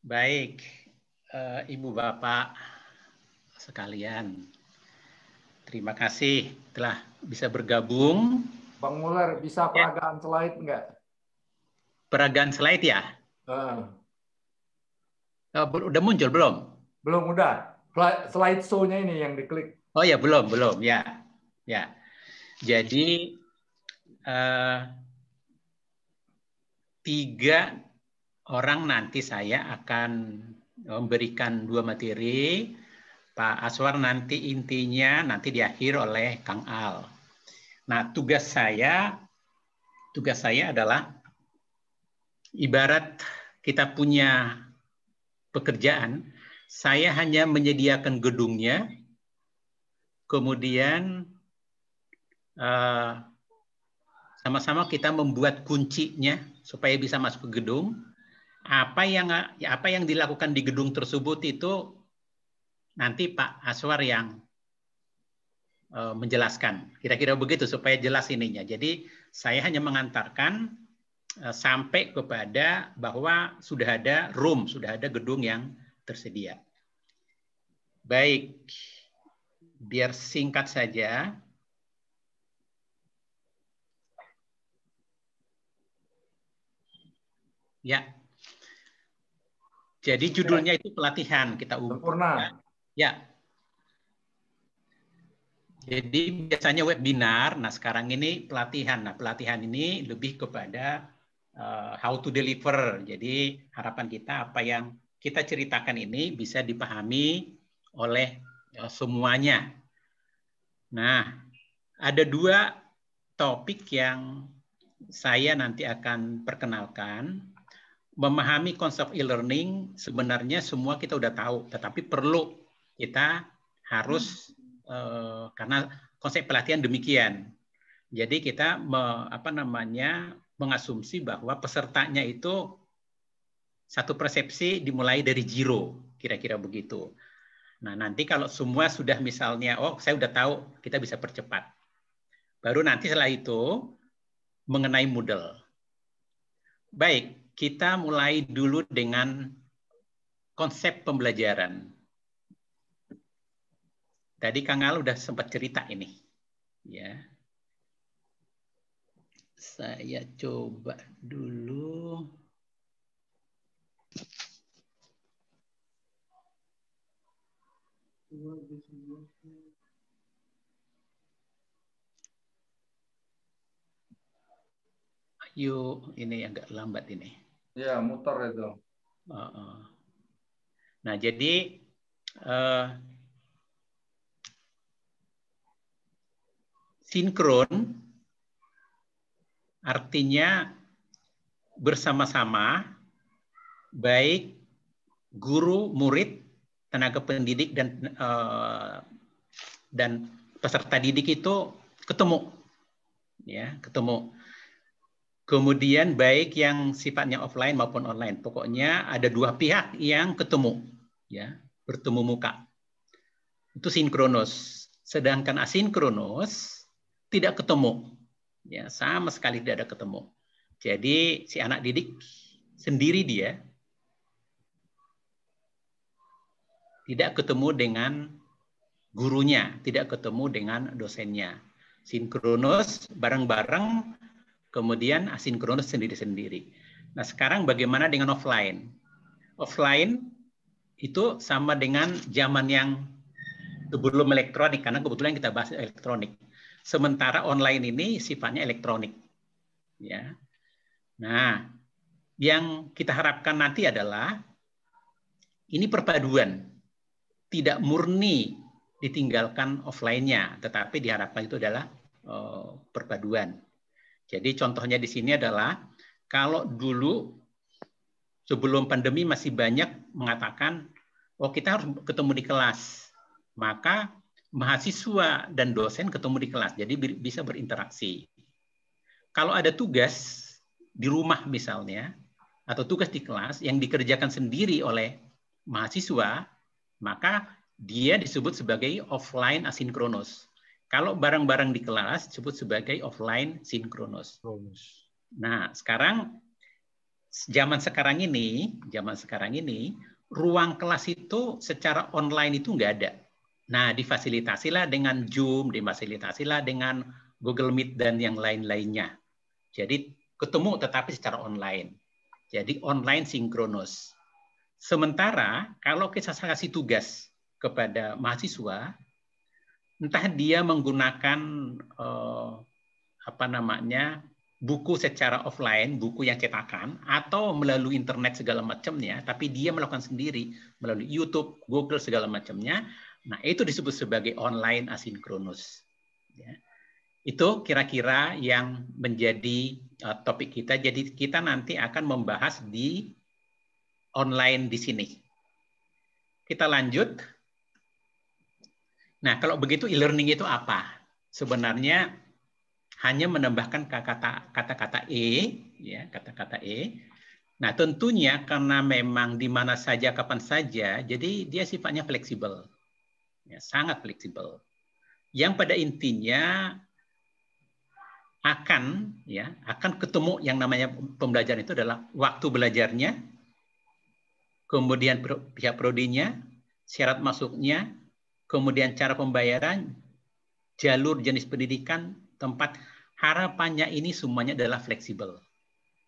Baik, Ibu Bapak sekalian, terima kasih telah bisa bergabung. Bang Muller, bisa peragaan slide nggak? Peragaan slide ya? Udah muncul belum? Belum, udah. Slide show-nya ini yang diklik. Oh ya, belum ya. Ya. Jadi 3 orang nanti saya akan memberikan 2 materi. Pak Aswar nanti intinya nanti diakhir oleh Kang Al. Nah, tugas saya adalah ibarat kita punya pekerjaan, saya hanya menyediakan gedungnya, kemudian sama-sama kita membuat kuncinya supaya bisa masuk ke gedung. Apa yang dilakukan di gedung tersebut itu nanti Pak Aswar yang menjelaskan. Kira-kira begitu supaya jelas ininya. Jadi saya hanya mengantarkan sampai kepada bahwa sudah ada room, sudah ada gedung yang tersedia. Baik, biar singkat saja. Ya. Jadi judulnya itu pelatihan kita Sempurna. Ya. Jadi biasanya webinar, nah sekarang ini pelatihan. Nah, pelatihan ini lebih kepada how to deliver. Jadi harapan kita apa yang kita ceritakan ini bisa dipahami oleh semuanya. Nah, ada 2 topik yang saya nanti akan perkenalkan. Memahami konsep e-learning sebenarnya semua kita udah tahu, tetapi perlu kita harus karena konsep pelatihan demikian. Jadi kita mengasumsi bahwa pesertanya itu satu persepsi dimulai dari zero, kira-kira begitu. Nah, nanti kalau semua sudah misalnya, oh saya udah tahu, kita bisa percepat. Baru nanti setelah itu mengenai Moodle. Baik, kita mulai dulu dengan konsep pembelajaran. Tadi Kang Al udah sempat cerita ini. Ya. Saya coba dulu. Yuk, ini agak lambat ini. Ya, muter itu. Nah, jadi sinkron artinya bersama-sama, baik guru, murid, tenaga pendidik dan peserta didik itu ketemu, ya, ketemu. Kemudian baik yang sifatnya offline maupun online, pokoknya ada 2 pihak yang ketemu, ya, bertemu muka. Itu sinkronos. Sedangkan asinkronos tidak ketemu, ya, sama sekali tidak ada ketemu. Jadi si anak didik sendiri dia tidak ketemu dengan gurunya, tidak ketemu dengan dosennya. Sinkronos bareng-bareng, kemudian asinkronos sendiri-sendiri. Nah, sekarang bagaimana dengan offline? Offline itu sama dengan zaman yang sebelum elektronik, karena kebetulan kita bahas elektronik. Sementara online ini sifatnya elektronik. Ya. Nah, yang kita harapkan nanti adalah ini perpaduan, tidak murni ditinggalkan offline-nya, tetapi diharapkan itu adalah perpaduan. Jadi contohnya di sini adalah kalau dulu sebelum pandemi masih banyak mengatakan, oh kita harus ketemu di kelas, maka mahasiswa dan dosen ketemu di kelas, jadi bisa berinteraksi. Kalau ada tugas di rumah misalnya, atau tugas di kelas yang dikerjakan sendiri oleh mahasiswa, maka dia disebut sebagai offline asinkronos. Kalau barang-barang di kelas disebut sebagai offline sinkronos. Nah, sekarang zaman sekarang ini, ruang kelas itu secara online itu nggak ada. Nah, difasilitasilah dengan Zoom, difasilitasilah dengan Google Meet dan yang lain-lainnya. Jadi ketemu tetapi secara online. Jadi online sinkronus. Sementara kalau kita kasih tugas kepada mahasiswa, entah dia menggunakan buku secara offline, buku yang cetakan, atau melalui internet segala macamnya, tapi dia melakukan sendiri melalui YouTube, Google segala macamnya. Nah, itu disebut sebagai online asinkronus. Ya. Itu kira-kira yang menjadi topik kita. Jadi kita nanti akan membahas di online di sini. Kita lanjut. Nah, kalau begitu e-learning itu apa? Sebenarnya hanya menambahkan kata-kata ya, kata-kata Nah, tentunya karena memang di mana saja, kapan saja, jadi dia sifatnya fleksibel. Ya, sangat fleksibel. Yang pada intinya akan ketemu yang namanya pembelajaran itu adalah waktu belajarnya, kemudian pihak prodinya, syarat masuknya, kemudian cara pembayaran, jalur jenis pendidikan, tempat. Harapannya ini semuanya adalah fleksibel.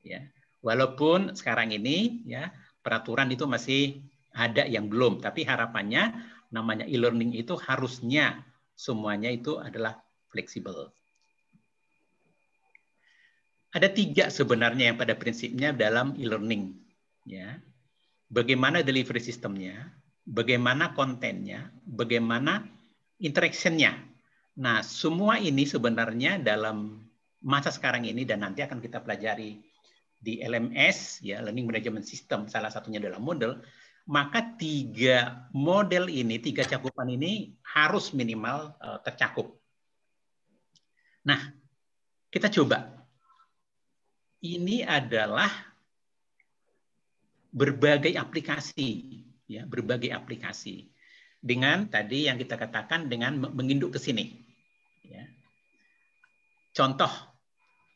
Ya. Walaupun sekarang ini ya peraturan itu masih ada yang belum, tapi harapannya namanya e-learning itu harusnya semuanya itu adalah fleksibel. Ada 3 sebenarnya yang pada prinsipnya dalam e-learning. Ya. Bagaimana delivery sistemnya, bagaimana kontennya, bagaimana interaction-nya. Nah, semua ini sebenarnya dalam masa sekarang ini dan nanti akan kita pelajari di LMS, ya, Learning Management System, salah satunya dalam model, maka 3 model ini, 3 cakupan ini harus minimal tercakup. Nah, kita coba. Ini adalah berbagai aplikasi, ya, berbagai aplikasi. Dengan tadi yang kita katakan dengan menginduk ke sini. Ya. Contoh,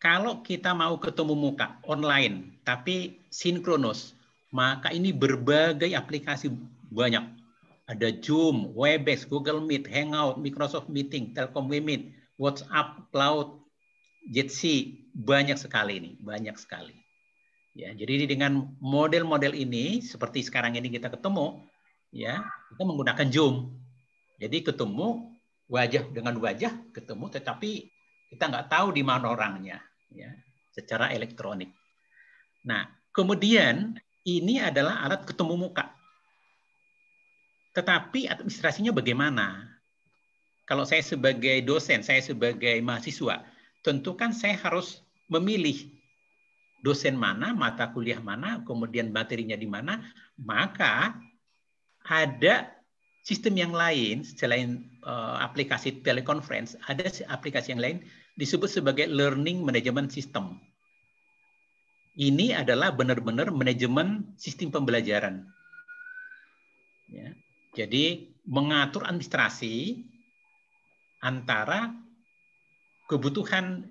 kalau kita mau ketemu muka online, tapi sinkronus, maka ini berbagai aplikasi banyak. Ada Zoom, Webex, Google Meet, Hangout, Microsoft Meeting, Telkom Meet, WhatsApp, Cloud, Jitsi, banyak sekali ini, banyak sekali. Ya, jadi dengan model-model ini, seperti sekarang ini kita ketemu, ya, kita menggunakan Zoom. Jadi ketemu wajah dengan wajah ketemu, tetapi kita nggak tahu di mana orangnya, ya, secara elektronik. Nah, kemudian ini adalah alat ketemu muka. Tetapi administrasinya bagaimana? Kalau saya sebagai dosen, saya sebagai mahasiswa, tentu kan saya harus memilih dosen mana, mata kuliah mana, kemudian materinya di mana, maka ada sistem yang lain selain aplikasi teleconference, ada aplikasi yang lain disebut sebagai learning management system. Ini adalah benar-benar manajemen sistem pembelajaran. Ya. Jadi mengatur administrasi antara kebutuhan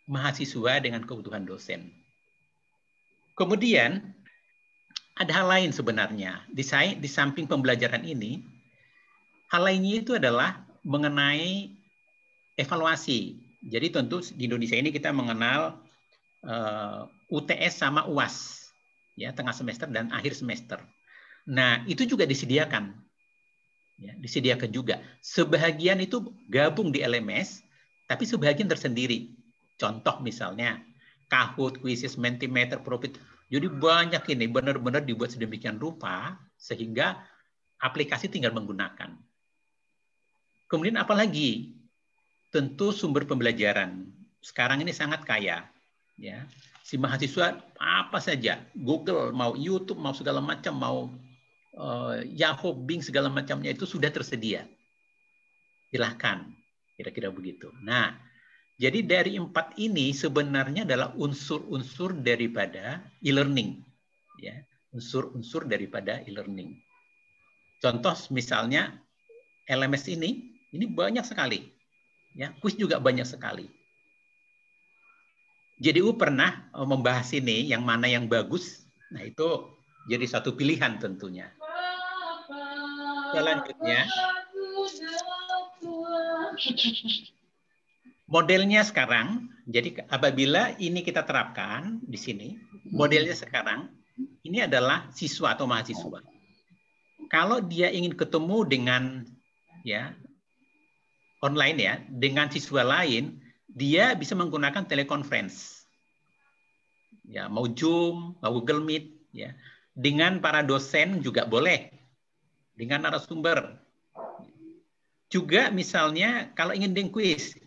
mahasiswa dengan kebutuhan dosen. Kemudian ada hal lain sebenarnya di samping pembelajaran ini. Hal lainnya itu adalah mengenai evaluasi. Jadi tentu di Indonesia ini kita mengenal UTS sama UAS, ya, tengah semester dan akhir semester. Nah, itu juga disediakan. Ya, disediakan juga. Sebahagian itu gabung di LMS, tapi sebahagian tersendiri. Contoh misalnya, Kahoot, Quizzes, Mentimeter, Profit. Jadi banyak ini benar-benar dibuat sedemikian rupa sehingga aplikasi tinggal menggunakan. Kemudian apalagi? Tentu sumber pembelajaran. Sekarang ini sangat kaya. Ya. Si mahasiswa apa saja, Google, mau YouTube, mau segala macam, mau Yahoo, Bing, segala macamnya itu sudah tersedia. Silahkan, kira-kira begitu. Nah, jadi dari 4 ini sebenarnya adalah unsur-unsur daripada e-learning. Ya, unsur-unsur daripada e-learning. Contoh misalnya LMS ini banyak sekali. Ya, kuis juga banyak sekali. JDU pernah membahas ini, yang mana yang bagus, Nah, itu jadi satu pilihan tentunya. Selanjutnya, modelnya sekarang, jadi apabila ini kita terapkan di sini, modelnya sekarang, ini adalah siswa atau mahasiswa. Kalau dia ingin ketemu dengan ya online ya, dengan siswa lain, dia bisa menggunakan teleconference. Ya, mau Zoom, mau Google Meet, ya. Dengan para dosen juga boleh. Dengan narasumber. Juga misalnya kalau ingin bikin kuis,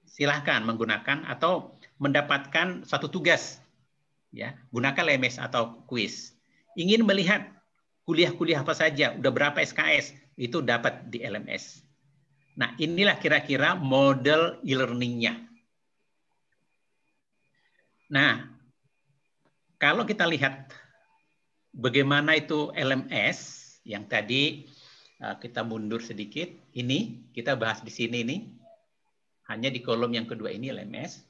silahkan menggunakan atau mendapatkan satu tugas. Ya, gunakan LMS atau kuis. Ingin melihat kuliah-kuliah apa saja, udah berapa SKS, itu dapat di LMS. Nah, inilah kira-kira model e-learning-nya. Nah, kalau kita lihat bagaimana itu LMS, yang tadi kita mundur sedikit, ini kita bahas di sini nih, hanya di kolom yang kedua ini LMS.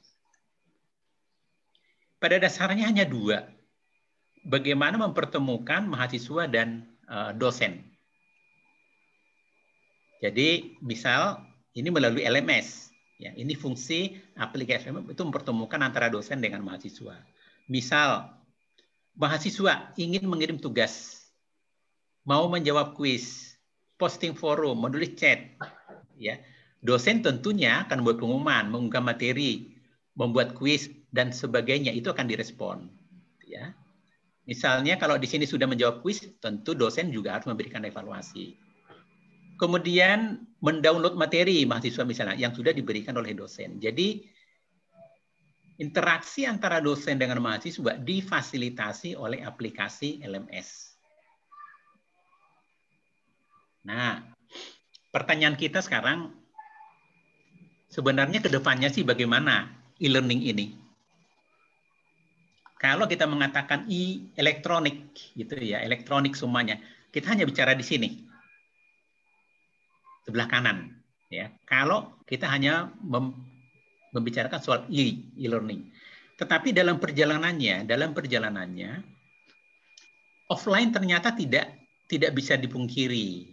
Pada dasarnya hanya dua, bagaimana mempertemukan mahasiswa dan dosen. Jadi misal ini melalui LMS, ya ini fungsi aplikasi itu mempertemukan antara dosen dengan mahasiswa. Misal mahasiswa ingin mengirim tugas, mau menjawab kuis, posting forum, menulis chat, ya dosen tentunya akan membuat pengumuman, mengunggah materi, membuat kuis dan sebagainya, itu akan direspon. Ya, misalnya kalau di sini sudah menjawab kuis, tentu dosen juga harus memberikan evaluasi. Kemudian mendownload materi mahasiswa misalnya yang sudah diberikan oleh dosen. Jadi interaksi antara dosen dengan mahasiswa difasilitasi oleh aplikasi LMS. Nah, pertanyaan kita sekarang, sebenarnya ke depannya sih bagaimana e-learning ini? Kalau kita mengatakan elektronik, gitu ya, elektronik semuanya, kita hanya bicara di sini, sebelah kanan. Ya, kalau kita hanya membicarakan soal e-learning, tetapi dalam perjalanannya, offline ternyata tidak bisa dipungkiri,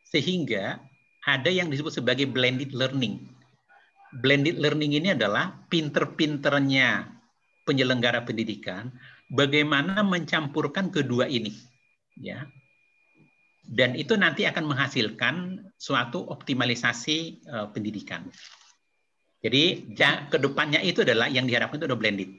sehingga ada yang disebut sebagai blended learning. Blended learning ini adalah pinter-pinternya penyelenggara pendidikan bagaimana mencampurkan kedua ini, ya. Dan itu nanti akan menghasilkan suatu optimalisasi pendidikan. Jadi kedepannya itu adalah yang diharapkan itu adalah blended.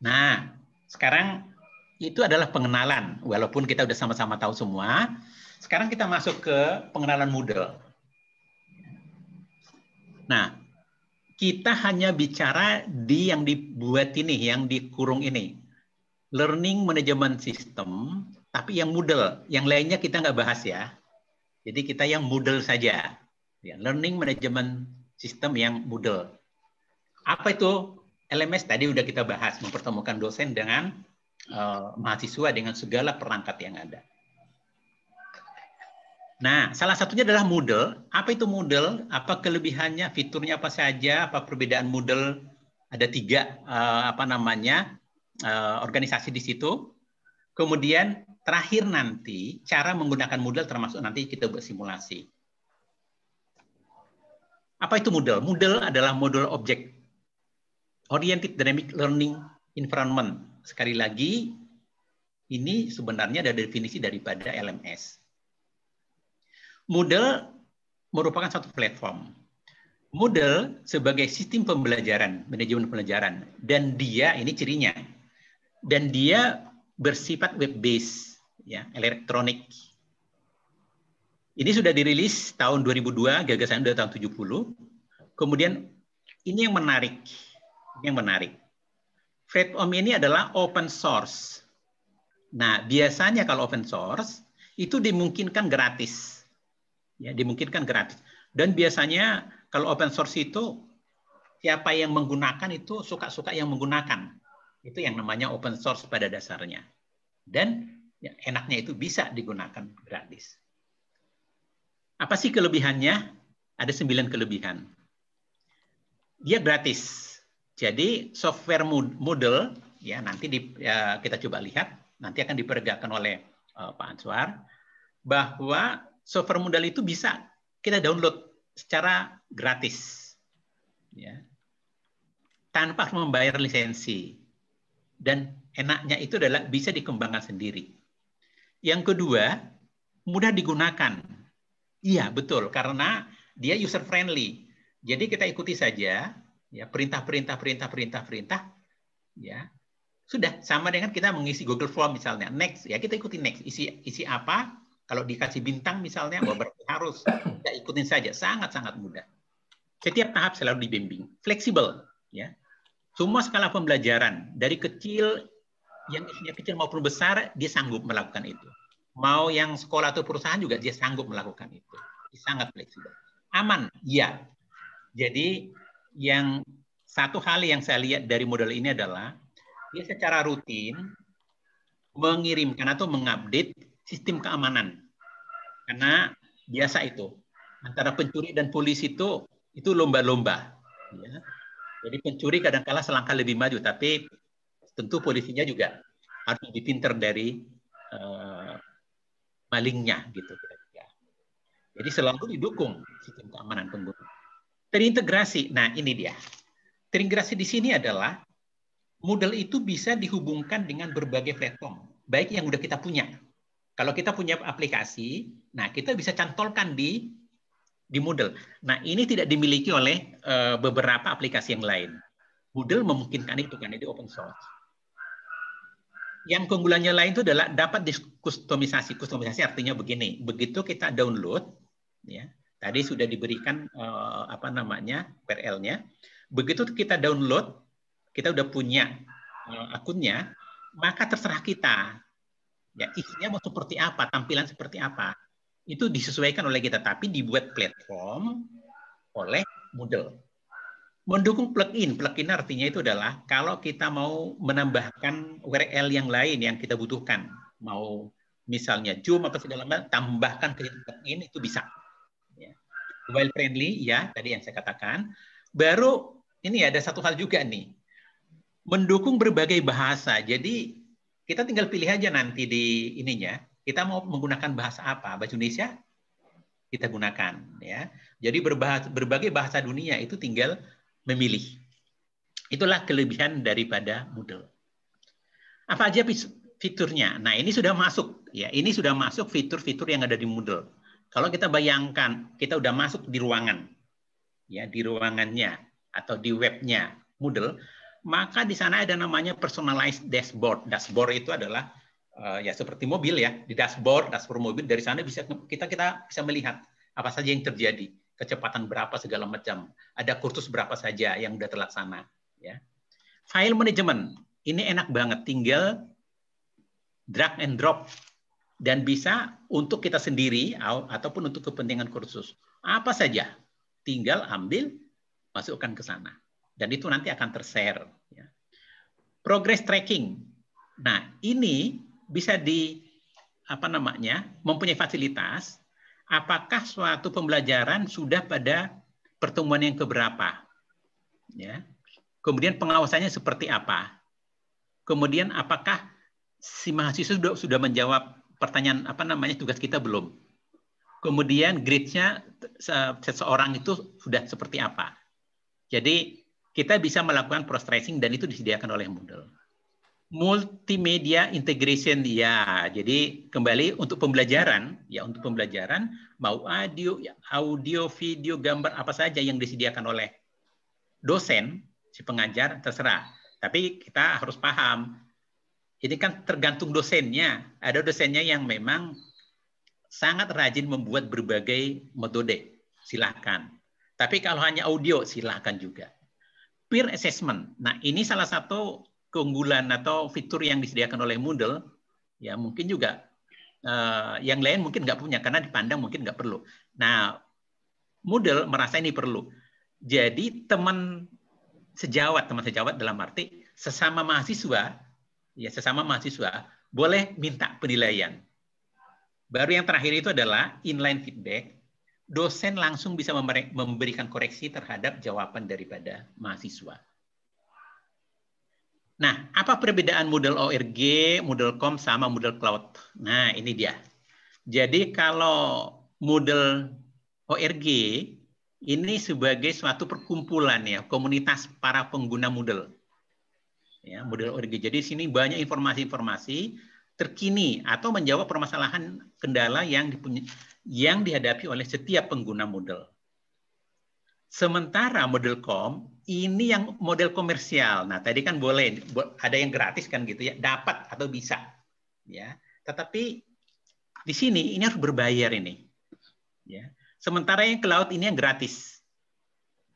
Nah, sekarang itu adalah pengenalan, walaupun kita udah sama-sama tahu semua. Sekarang kita masuk ke pengenalan Moodle. Nah, kita hanya bicara di yang dibuat ini, yang dikurung ini. Learning Management System, tapi yang Moodle. Yang lainnya kita nggak bahas ya. Jadi kita yang Moodle saja. Ya, Learning Management System yang Moodle. Apa itu? LMS tadi udah kita bahas, mempertemukan dosen dengan mahasiswa dengan segala perangkat yang ada. Nah, salah satunya adalah Moodle. Apa itu Moodle? Apa kelebihannya? Fiturnya apa saja? Apa perbedaan Moodle? Ada 3 organisasi di situ. Kemudian terakhir nanti cara menggunakan Moodle termasuk nanti kita buat simulasi. Apa itu Moodle? Moodle adalah Model Object Oriented Dynamic Learning Environment. Sekali lagi, ini sebenarnya ada definisi daripada LMS. Moodle merupakan satu platform. Moodle sebagai sistem pembelajaran, manajemen pembelajaran, dan dia ini cirinya, dan dia bersifat web-based, ya, elektronik. Ini sudah dirilis tahun 2002, gagasan sudah tahun 70. Kemudian ini yang menarik, Platform ini adalah open source. Nah, biasanya kalau open source itu dimungkinkan gratis. Ya, dimungkinkan gratis. Dan biasanya kalau open source itu siapa yang menggunakan itu suka-suka yang menggunakan. Itu yang namanya open source pada dasarnya. Dan ya, enaknya itu bisa digunakan gratis. Apa sih kelebihannya? Ada 9 kelebihan. Dia gratis. Jadi software Moodle ya nanti kita coba lihat, nanti akan diperagakan oleh Pak Answar, bahwa software Moodle itu bisa kita download secara gratis, ya, tanpa membayar lisensi. Dan enaknya itu adalah bisa dikembangkan sendiri. Yang kedua, mudah digunakan. Iya, betul, karena dia user friendly. Jadi kita ikuti saja, ya, perintah, ya. Sudah sama dengan kita mengisi Google Form misalnya. Next, ya kita ikuti next. Isi apa? Kalau dikasih bintang misalnya, berarti harus kita ikutin saja. Sangat-sangat mudah. Setiap tahap selalu dibimbing. Fleksibel, ya. Semua skala pembelajaran, dari kecil, yang isinya kecil maupun besar, dia sanggup melakukan itu. Mau yang sekolah atau perusahaan juga dia sanggup melakukan itu. Sangat fleksibel. Aman, ya. Jadi yang satu hal yang saya lihat dari model ini adalah dia secara rutin mengirimkan atau mengupdate sistem keamanan. Karena biasa itu antara pencuri dan polisi itu lomba-lomba. Ya. Jadi pencuri kadang-kala selangkah lebih maju, tapi tentu polisinya juga harus lebih pintar dari malingnya, gitu kira-kira. Jadi selalu didukung sistem keamanan pengguna. Terintegrasi. Nah, ini dia. Terintegrasi di sini adalah Moodle itu bisa dihubungkan dengan berbagai platform, baik yang udah kita punya. Kalau kita punya aplikasi, nah kita bisa cantolkan di Moodle. Nah, ini tidak dimiliki oleh beberapa aplikasi yang lain. Moodle memungkinkan itu karena itu open source. Yang keunggulannya lain itu adalah dapat dikustomisasi. Kustomisasi artinya begini, begitu kita download, ya, tadi sudah diberikan URL-nya. Begitu kita download, kita udah punya akunnya, maka terserah kita. Ya, isinya mau seperti apa, tampilan seperti apa. Itu disesuaikan oleh kita, tapi dibuat platform oleh Moodle. Mendukung plugin. Plugin artinya itu adalah kalau kita mau menambahkan URL yang lain yang kita butuhkan, mau misalnya Zoom atau segala macam, tambahkan ke plugin itu bisa. Ya. Mobile friendly, ya tadi yang saya katakan. Baru ini ada satu hal juga nih, mendukung berbagai bahasa. Jadi kita tinggal pilih aja nanti di ininya. Kita mau menggunakan bahasa apa? Bahasa Indonesia kita gunakan, ya. Jadi berbagai bahasa dunia itu tinggal memilih. Itulah kelebihan daripada Moodle. Apa aja fiturnya? Nah, ini sudah masuk, ya. Ini sudah masuk fitur-fitur yang ada di Moodle. Kalau kita bayangkan kita udah masuk di ruangan, ya, di ruangannya atau di webnya Moodle, maka di sana ada namanya personalized dashboard. Dashboard itu adalah ya seperti mobil, ya, di dashboard mobil. Dari sana kita bisa melihat apa saja yang terjadi, kecepatan berapa segala macam, ada kursus berapa saja yang sudah terlaksana, ya. File management ini enak banget, tinggal drag and drop dan bisa untuk kita sendiri ataupun untuk kepentingan kursus apa saja, tinggal ambil, masukkan ke sana, dan itu nanti akan tershare, ya. Progress tracking, nah ini bisa mempunyai fasilitas apakah suatu pembelajaran sudah pada pertemuan yang keberapa, ya. Kemudian pengawasannya seperti apa, kemudian apakah si mahasiswa sudah menjawab pertanyaan tugas kita belum, kemudian grade-nya seseorang itu sudah seperti apa. Jadi kita bisa melakukan cross tracing dan itu disediakan oleh Moodle. Multimedia integration, ya, jadi kembali untuk pembelajaran, ya, untuk pembelajaran mau audio, video, gambar apa saja yang disediakan oleh dosen, si pengajar, terserah. Tapi kita harus paham, ini kan tergantung dosennya. Ada dosennya yang memang sangat rajin membuat berbagai metode, silahkan. Tapi kalau hanya audio, silahkan juga. Peer assessment, nah ini salah satu keunggulan atau fitur yang disediakan oleh Moodle, ya mungkin juga yang lain mungkin nggak punya karena dipandang mungkin nggak perlu. Nah, Moodle merasa ini perlu. Jadi teman sejawat dalam arti sesama mahasiswa boleh minta penilaian. Baru yang terakhir itu adalah inline feedback. Dosen langsung bisa memberikan koreksi terhadap jawaban daripada mahasiswa. Nah, apa perbedaan model ORG, model COM sama model cloud? Nah, ini dia. Jadi kalau model ORG ini sebagai suatu perkumpulan ya, komunitas para pengguna Moodle. Ya, model ORG. Jadi di sini banyak informasi-informasi terkini atau menjawab permasalahan kendala yang dihadapi oleh setiap pengguna Moodle. Sementara model COM ini yang model komersial. Nah, tadi kan boleh ada yang gratis kan gitu ya, dapat atau bisa. Ya. Tetapi di sini ini harus berbayar ini. Ya. Sementara yang cloud ini yang gratis.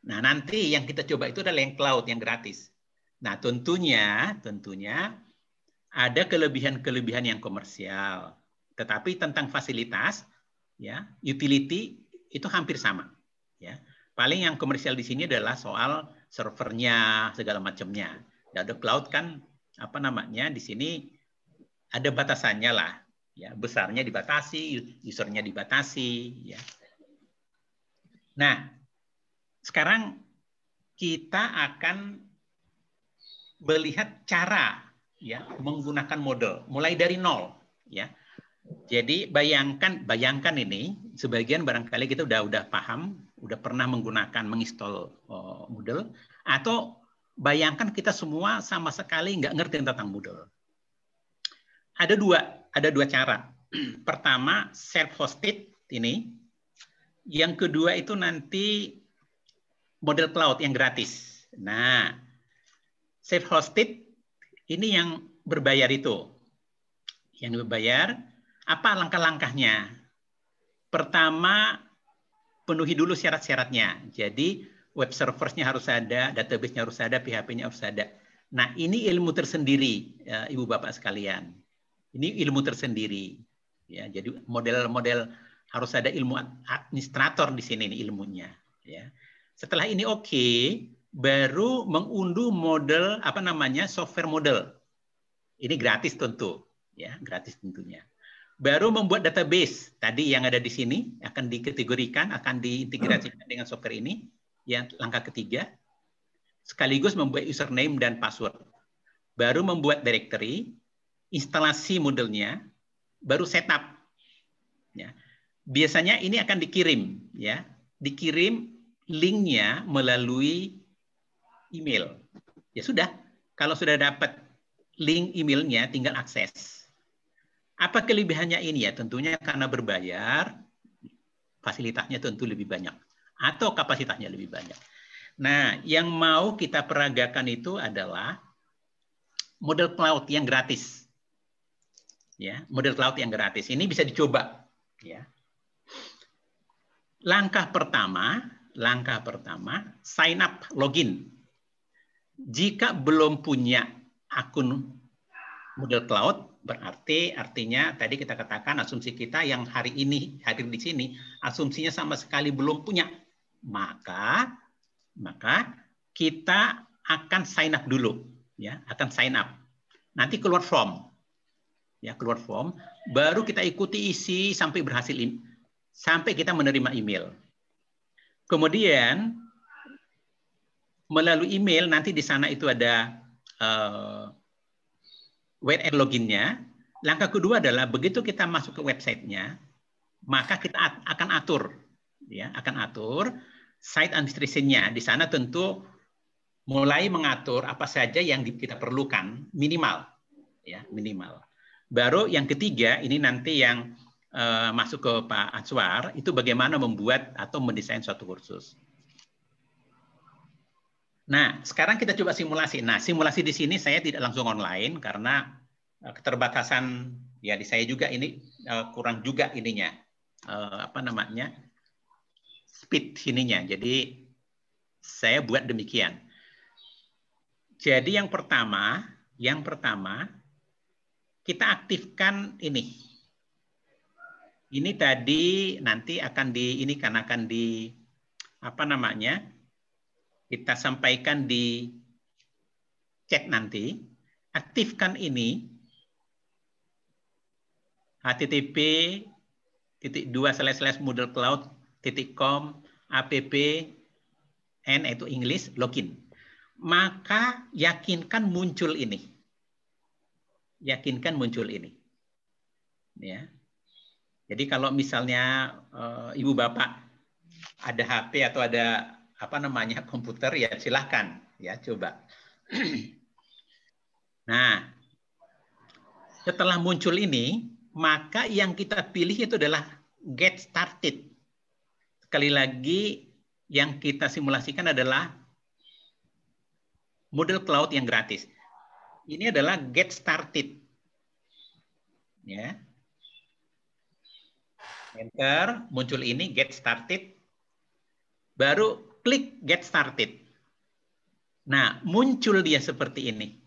Nah, nanti yang kita coba itu adalah yang cloud yang gratis. Nah, tentunya ada kelebihan-kelebihan yang komersial. Tetapi tentang fasilitas ya, utility itu hampir sama, ya. Paling yang komersial di sini adalah soal servernya segala macamnya. Dan ada cloud kan apa namanya di sini ada batasannya lah, ya, besarnya dibatasi, usernya dibatasi, ya. Nah, sekarang kita akan melihat cara ya menggunakan model mulai dari nol, ya. Jadi bayangkan ini sebagian barangkali kita udah paham, udah pernah menggunakan menginstall Moodle, atau bayangkan kita semua sama sekali nggak ngerti tentang Moodle. Ada dua cara. Pertama self-hosted ini, yang kedua itu nanti model cloud yang gratis. Nah, self-hosted ini yang berbayar itu, yang berbayar. Apa langkah-langkahnya? Pertama, penuhi dulu syarat-syaratnya. Jadi web serversnya harus ada, database-nya harus ada, PHP-nya harus ada. Nah, ini ilmu tersendiri, ya, Ibu Bapak sekalian. Ini ilmu tersendiri. Ya, jadi model-model harus ada ilmu administrator di sini ini ilmunya. Ya. Setelah ini oke, baru mengunduh model apa namanya software model. Ini gratis tentu, ya gratis tentunya. Baru membuat database tadi yang ada di sini akan dikategorikan, akan diintegrasikan dengan software ini. Yang langkah ketiga, sekaligus membuat username dan password. Baru membuat directory, instalasi modelnya, baru setup. Ya. Biasanya ini akan dikirim, ya, dikirim linknya melalui email. Ya sudah, kalau sudah dapat link emailnya, tinggal akses. Apa kelebihannya ini ya? Tentunya karena berbayar, fasilitasnya tentu lebih banyak. Atau kapasitasnya lebih banyak. Nah, yang mau kita peragakan itu adalah model cloud yang gratis. Ya, model cloud yang gratis. Ini bisa dicoba. Ya. Langkah pertama, sign up, login. Jika belum punya akun model cloud, berarti artinya tadi kita katakan asumsi kita yang hari ini hadir di sini asumsinya sama sekali belum punya, maka kita akan sign up dulu, ya, akan sign up. Nanti keluar form, ya, keluar form, baru kita ikuti isi sampai berhasil, sampai kita menerima email. Kemudian melalui email nanti di sana itu ada web and login-nya. Langkah kedua adalah begitu kita masuk ke websitenya, maka kita akan atur, ya, akan atur site administration-nya. Di sana tentu mulai mengatur apa saja yang kita perlukan minimal, ya, minimal. Baru yang ketiga ini nanti yang masuk ke Pak Answar itu bagaimana membuat atau mendesain suatu kursus. Nah, sekarang kita coba simulasi. Nah, simulasi di sini saya tidak langsung online karena keterbatasan ya di saya juga ini kurang juga ininya apa namanya speed sininya. Jadi saya buat demikian. Jadi yang pertama kita aktifkan ini. Ini tadi nanti akan di ini kan akan di apa namanya? Kita sampaikan di chat nanti, aktifkan ini http://moodlecloud.com app n itu English login. maka yakinkan muncul ini. Yakinkan muncul ini. Ya. Jadi kalau misalnya ibu bapak ada HP atau ada apa namanya komputer, ya silahkan ya coba. Nah, setelah muncul ini, maka yang kita pilih itu adalah get started. Sekali lagi, yang kita simulasikan adalah Moodle Cloud yang gratis. Ini adalah get started. Ya. Enter, muncul ini get started. Baru klik get started. Nah, muncul dia seperti ini.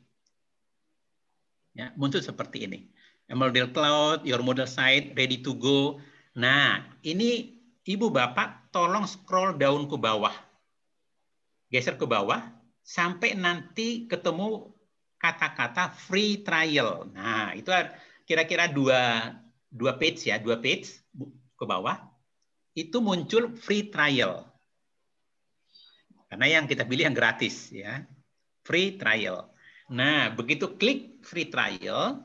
Ya, muncul seperti ini. Moodle Cloud, your Moodle site ready to go. Nah, ini ibu bapak tolong scroll down ke bawah. Geser ke bawah sampai nanti ketemu kata-kata free trial. Nah, itu kira-kira dua page ya, 2 page ke bawah. Itu muncul free trial. Karena yang kita pilih yang gratis ya. Free trial. Nah, begitu klik free trial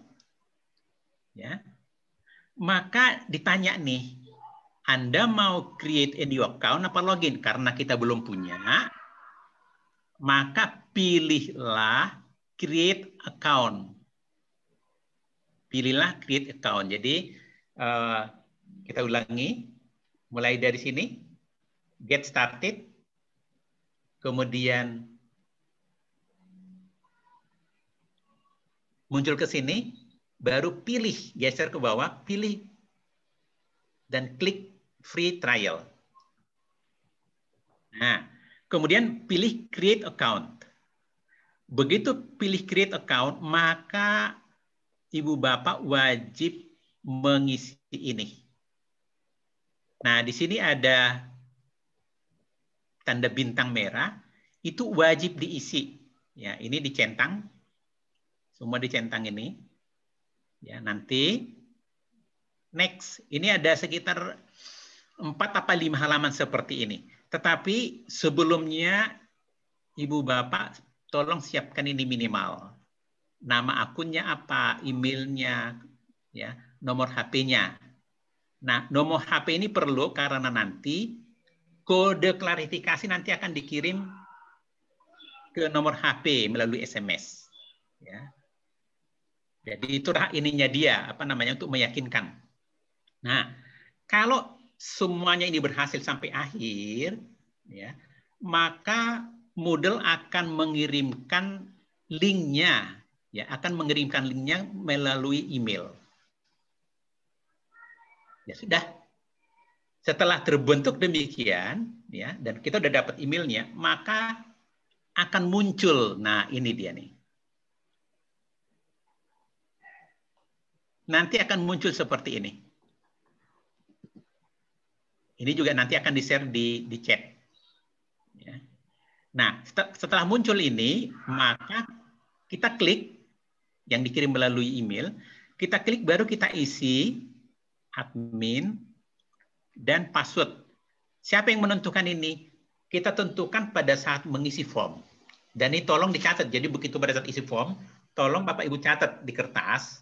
ya. Maka ditanya nih, Anda mau create a new account apa login? Karena kita belum punya, maka pilihlah create account. Pilihlah create account. Jadi kita ulangi, mulai dari sini, get started, kemudian muncul ke sini, baru pilih, geser ke bawah, pilih, dan klik free trial. Nah, kemudian pilih create account. Begitu pilih create account, maka ibu bapak wajib mengisi ini. Nah, di sini ada tanda bintang merah, itu wajib diisi. Ya, ini dicentang. Semua dicentang ini. Ya, nanti next. Ini ada sekitar 4 apa 5 halaman seperti ini. Tetapi sebelumnya ibu bapak tolong siapkan ini minimal. Nama akunnya apa, emailnya, ya, nomor HP-nya. Nah, nomor HP ini perlu karena nanti kode klarifikasi nanti akan dikirim ke nomor HP melalui SMS. Ya. Jadi itulah ininya dia, apa namanya, untuk meyakinkan. Nah, kalau semuanya ini berhasil sampai akhir, ya, maka Moodle akan mengirimkan linknya, ya, akan mengirimkan linknya melalui email. Ya sudah. Setelah terbentuk demikian, ya, dan kita udah dapat emailnya, maka akan muncul. Nah, ini dia nih. Nanti akan muncul seperti ini. Ini juga nanti akan di-share di chat. Ya. Nah, setelah muncul ini, maka kita klik yang dikirim melalui email, kita klik baru kita isi admin dan password. Siapa yang menentukan ini? Kita tentukan pada saat mengisi form. Dan ini tolong dicatat. Jadi begitu pada saat isi form, tolong Bapak Ibu catat di kertas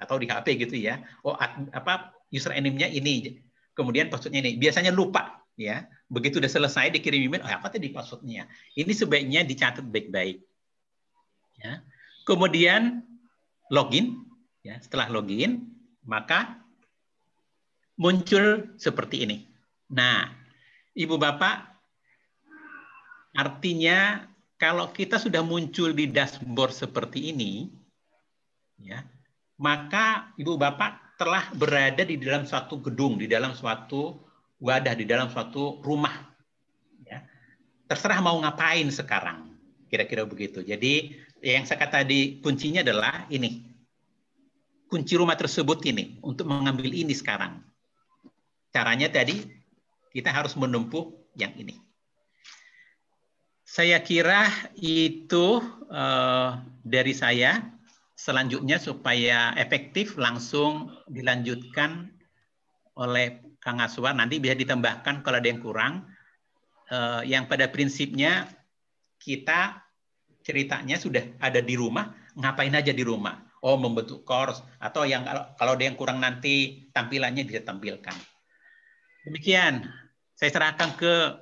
atau di HP gitu ya. Oh, apa username-nya ini. Kemudian password-nya ini. Biasanya lupa ya. Begitu udah selesai dikirim email, oh, apa tadi password-nya? Ini sebaiknya dicatat baik-baik. Ya. Kemudian login ya. Setelah login, maka muncul seperti ini. Nah, Ibu Bapak, artinya kalau kita sudah muncul di dashboard seperti ini, ya, maka Ibu Bapak telah berada di dalam suatu gedung, di dalam suatu wadah, di dalam suatu rumah. Ya. Terserah mau ngapain sekarang, kira-kira begitu. Jadi yang saya kata tadi kuncinya adalah ini, kunci rumah tersebut ini untuk mengambil ini sekarang. Caranya tadi kita harus menempuh yang ini. Saya kira itu dari saya. Selanjutnya supaya efektif langsung dilanjutkan oleh Kang Aswar. Nanti bisa ditambahkan kalau ada yang kurang. Yang pada prinsipnya kita ceritanya sudah ada di rumah, ngapain aja di rumah. Oh, membentuk course, atau yang kalau ada yang kurang nanti tampilannya bisa tampilkan. Demikian, saya serahkan ke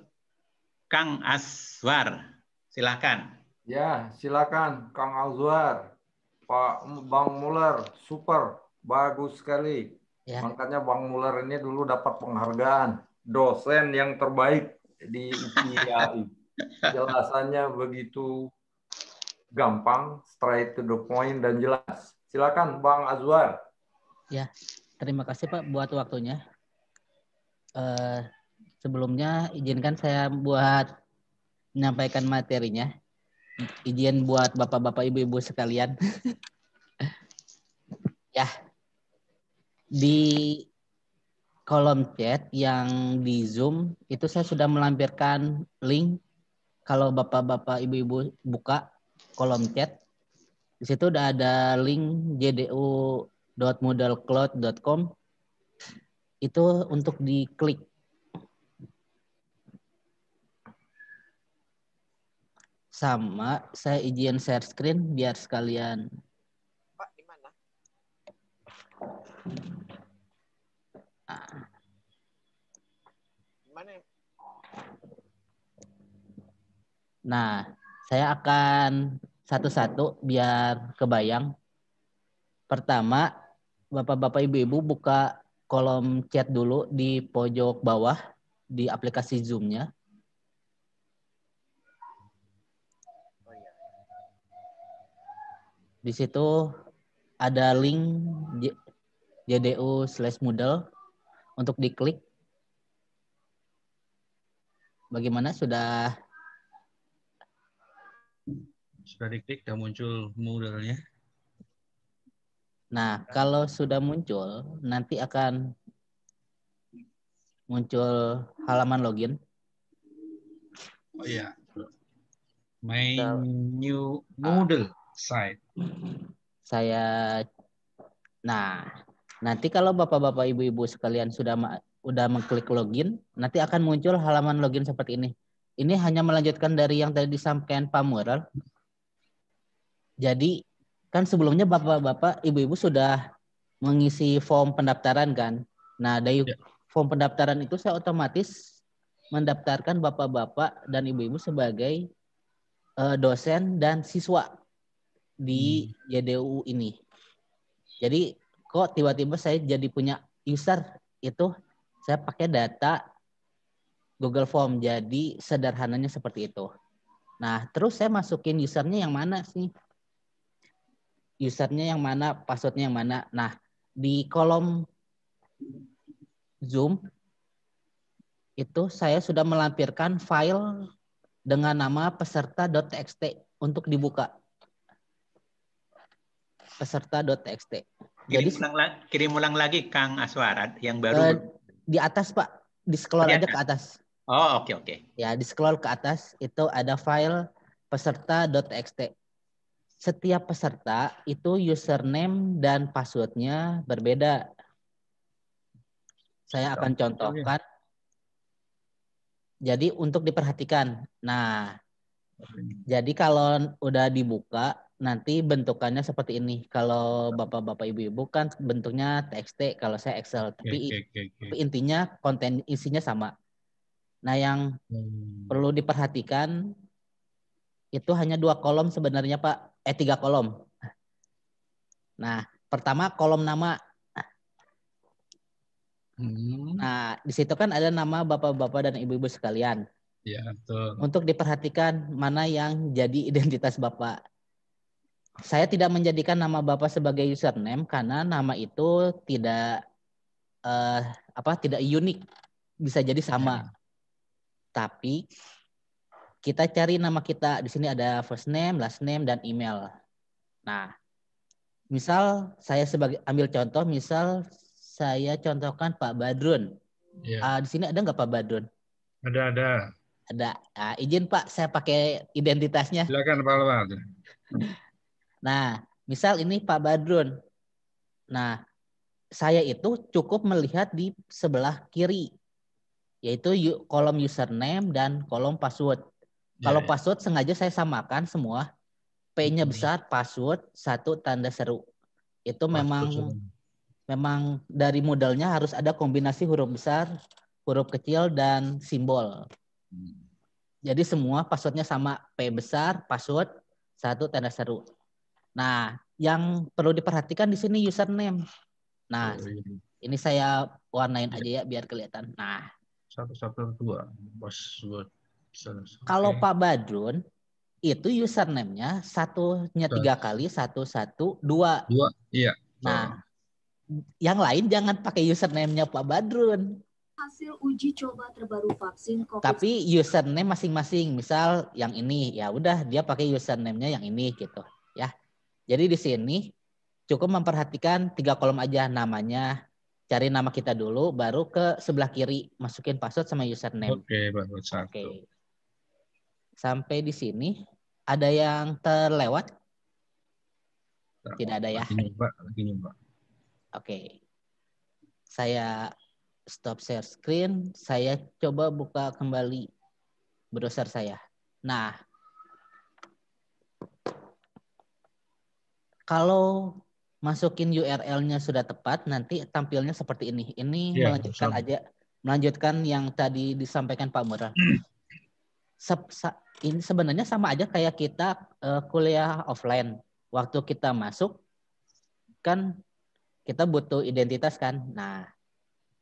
Kang Aswar. Silakan. Ya, silakan Kang Azwar. Pak Bang Muller, super, bagus sekali. Ya. Makanya Bang Muller ini dulu dapat penghargaan dosen yang terbaik di IPAI. Jelasannya begitu gampang, straight to the point dan jelas. Silakan Bang Azwar. Ya, terima kasih Pak buat waktunya. Sebelumnya izinkan saya buat menyampaikan materinya. Izin buat bapak-bapak, ibu-ibu sekalian. Ya, di kolom chat yang di Zoom itu saya sudah melampirkan link. Kalau bapak-bapak, ibu-ibu buka kolom chat, di situ udah ada link jdu.moodlecloud.com. Itu untuk diklik. Sama, saya izin share screen biar sekalian. Pak, di mana? Gimana? Nah, saya akan satu-satu biar kebayang. Pertama, bapak-bapak, ibu-ibu buka kolom chat dulu di pojok bawah di aplikasi Zoom-nya. Di situ ada link JDU/Moodle untuk diklik. Bagaimana, sudah diklik dan muncul Moodle-nya? Nah, kalau sudah muncul, nanti akan muncul halaman login. Oh iya. My new Moodle site. Nah, nanti kalau bapak-bapak, ibu-ibu sekalian sudah mengklik login, nanti akan muncul halaman login seperti ini. Ini hanya melanjutkan dari yang tadi disampaikan Pak Mural. Jadi kan sebelumnya bapak-bapak, ibu-ibu sudah mengisi form pendaftaran kan. Nah, dari form pendaftaran itu saya otomatis mendaftarkan bapak-bapak dan ibu-ibu sebagai dosen dan siswa di JDU ini. Jadi kok tiba-tiba saya jadi punya user, itu saya pakai data Google Form. Jadi sederhananya seperti itu. Nah, terus saya masukin usernya yang mana sih? Usernya yang mana, passwordnya yang mana. Nah, di kolom Zoom itu saya sudah melampirkan file dengan nama peserta.txt untuk dibuka. Peserta.txt. Kirim ulang lagi Kang Aswar yang baru. Di atas Pak, di scroll aja ke atas. Oh, oke. Ya, di scroll ke atas itu ada file peserta.txt. Setiap peserta itu username dan passwordnya berbeda. Saya akan contohkan. Jadi untuk diperhatikan. Nah, jadi kalau udah dibuka, nanti bentukannya seperti ini. Kalau bapak-bapak, ibu-ibu kan bentuknya TXT, kalau saya Excel. Tapi intinya konten isinya sama. Nah, yang perlu diperhatikan itu hanya 2 kolom sebenarnya Pak. 3 kolom. Nah, pertama kolom nama. Nah, di situ kan ada nama bapak-bapak dan ibu-ibu sekalian. Ya, betul. Untuk diperhatikan mana yang jadi identitas Bapak. Saya tidak menjadikan nama Bapak sebagai username karena nama itu tidak tidak unik, bisa jadi sama. Tapi kita cari nama kita. Di sini ada first name, last name, dan email. Nah, misal saya ambil contoh, misal saya contohkan Pak Badrun. Di sini ada nggak Pak Badrun? Ada. Ada. Nah, izin Pak, saya pakai identitasnya. Silakan Pak Badrun. Nah, misal ini Pak Badrun. Nah, saya itu cukup melihat di sebelah kiri, yaitu kolom username dan kolom password. Kalau password sengaja saya samakan semua, P-nya besar, password, 1 tanda seru. Itu memang dari modelnya harus ada kombinasi huruf besar, huruf kecil, dan simbol. Jadi semua passwordnya sama, P besar, password, 1 tanda seru. Nah, yang perlu diperhatikan di sini username. Nah, ini saya warnain aja ya biar kelihatan. Nah, 112 password. kalau Pak Badrun itu username-nya satunya 3 kali, 112. 2, iya. Nah, yang lain jangan pakai username-nya Pak Badrun. Hasil uji coba terbaru vaksin COVID. Tapi username masing-masing. Misal yang ini, ya udah dia pakai username-nya yang ini gitu, ya. Jadi di sini cukup memperhatikan 3 kolom aja, namanya, cari nama kita dulu, baru ke sebelah kiri masukin password sama username. Oke, password 1. Oke. Sampai di sini ada yang terlewat? Tidak ada ya. Lagi nyoba. Oke. Saya stop share screen, saya coba buka kembali browser saya. Nah, kalau masukin URL-nya sudah tepat, nanti tampilnya seperti ini. Ini Ya, melanjutkan sama. aja, melanjutkan yang tadi disampaikan Pak Murad. Ini sebenarnya sama aja kayak kita kuliah offline. Waktu kita masuk, kan kita butuh identitas kan. Nah,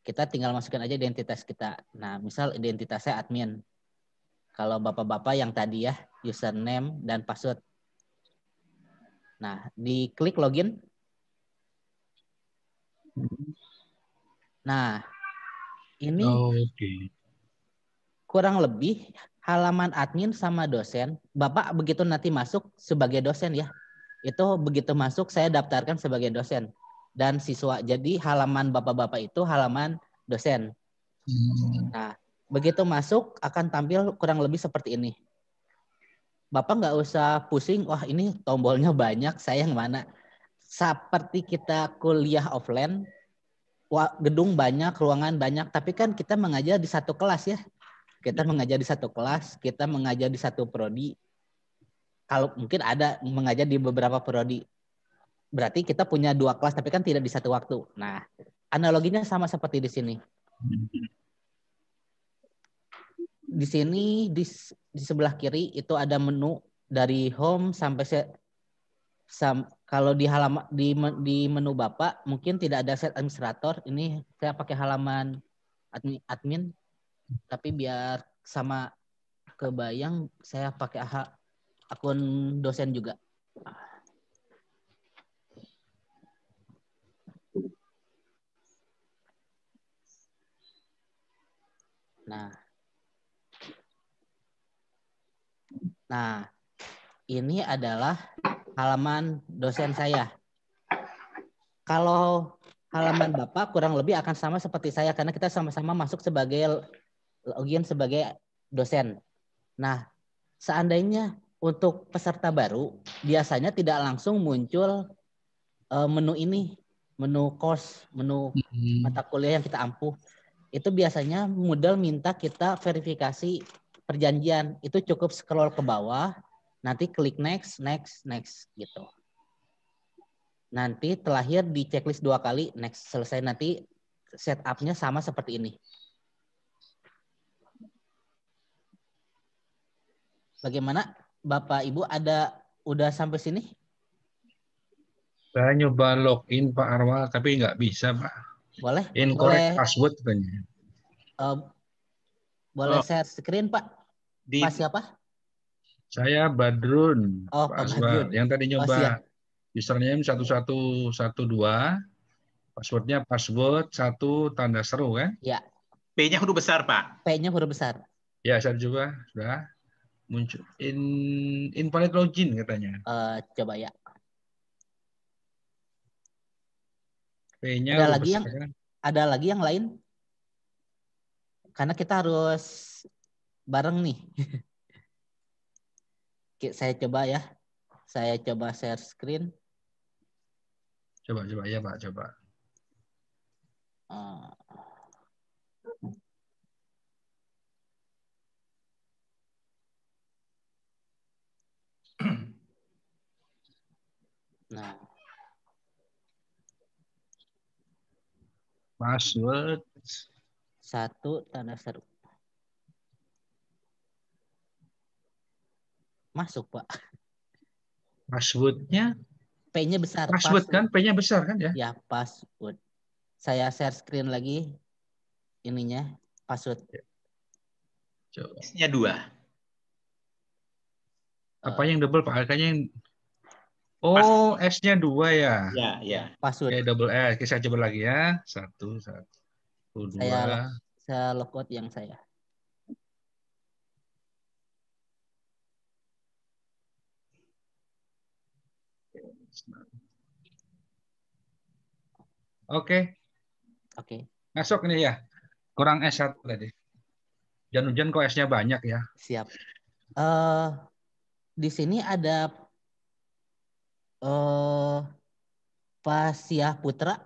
kita tinggal masukin aja identitas kita. Nah, misal identitasnya admin. Kalau bapak-bapak yang tadi ya, username dan password. Nah, diklik login. Nah, ini kurang lebih halaman admin sama dosen. Bapak begitu nanti masuk sebagai dosen ya. Itu begitu masuk saya daftarkan sebagai dosen. Dan siswa. Jadi halaman bapak-bapak itu halaman dosen. Nah, begitu masuk akan tampil kurang lebih seperti ini. Bapak nggak usah pusing, wah ini tombolnya banyak, saya yang mana. Seperti kita kuliah offline, gedung banyak, ruangan banyak, tapi kan kita mengajar di satu kelas ya. Kita mengajar di satu kelas, kita mengajar di satu prodi. Kalau mungkin ada mengajar di beberapa prodi. Berarti kita punya 2 kelas, tapi kan tidak di satu waktu. Nah, analoginya sama seperti di sini. Di sini di sebelah kiri itu ada menu dari home sampai kalau di halaman di menu Bapak mungkin tidak ada set administrator. Ini saya pakai halaman admin tapi biar sama kebayang saya pakai akun dosen juga. Nah, ini adalah halaman dosen saya. Kalau halaman Bapak kurang lebih akan sama seperti saya karena kita sama-sama masuk sebagai login sebagai dosen. Nah, seandainya untuk peserta baru biasanya tidak langsung muncul menu ini, menu course, menu mata kuliah yang kita ampuh. Itu biasanya Moodle minta kita verifikasi perjanjian. Itu cukup scroll ke bawah, nanti klik next, next, next gitu. Nanti terakhir di checklist 2 kali, next, selesai, nanti setupnya sama seperti ini. Bagaimana Bapak Ibu, udah sampai sini? Saya nyoba login Pak Arwal tapi nggak bisa Pak. Boleh? Incorrect password katanya. Boleh share screen Pak? Pak siapa? Saya Badrun. Oh, Pak Badrun. Yang tadi nyoba username 1112, passwordnya password 1 tanda seru kan? Ya. P-nya huruf besar Pak. P-nya huruf besar. Ya, saya coba sudah muncul invalid login katanya. Coba ya. P-nya ada lagi yang lain? Karena kita harus bareng nih. Saya coba ya. Saya coba share screen. Coba ya Pak, coba. Nah, Password. 1 tanda seru. Masuk, Pak. Passwordnya. P-nya besar. Password kan, P-nya besar kan ya? Ya, password. Saya share screen lagi ininya, password. Coba. S-nya 2. Apa yang double Pak? Kayaknya yang... Oh, S-nya 2 ya. Ya, ya. Password. Oke, double S. Oke, saya coba lagi ya. 1, 1, 2. Saya logout yang saya. Oke, Oke, masuk ini ya. Kurang S1 tadi. Hujan-hujan kok S-nya banyak ya. siap. Di sini ada Pasya Putra.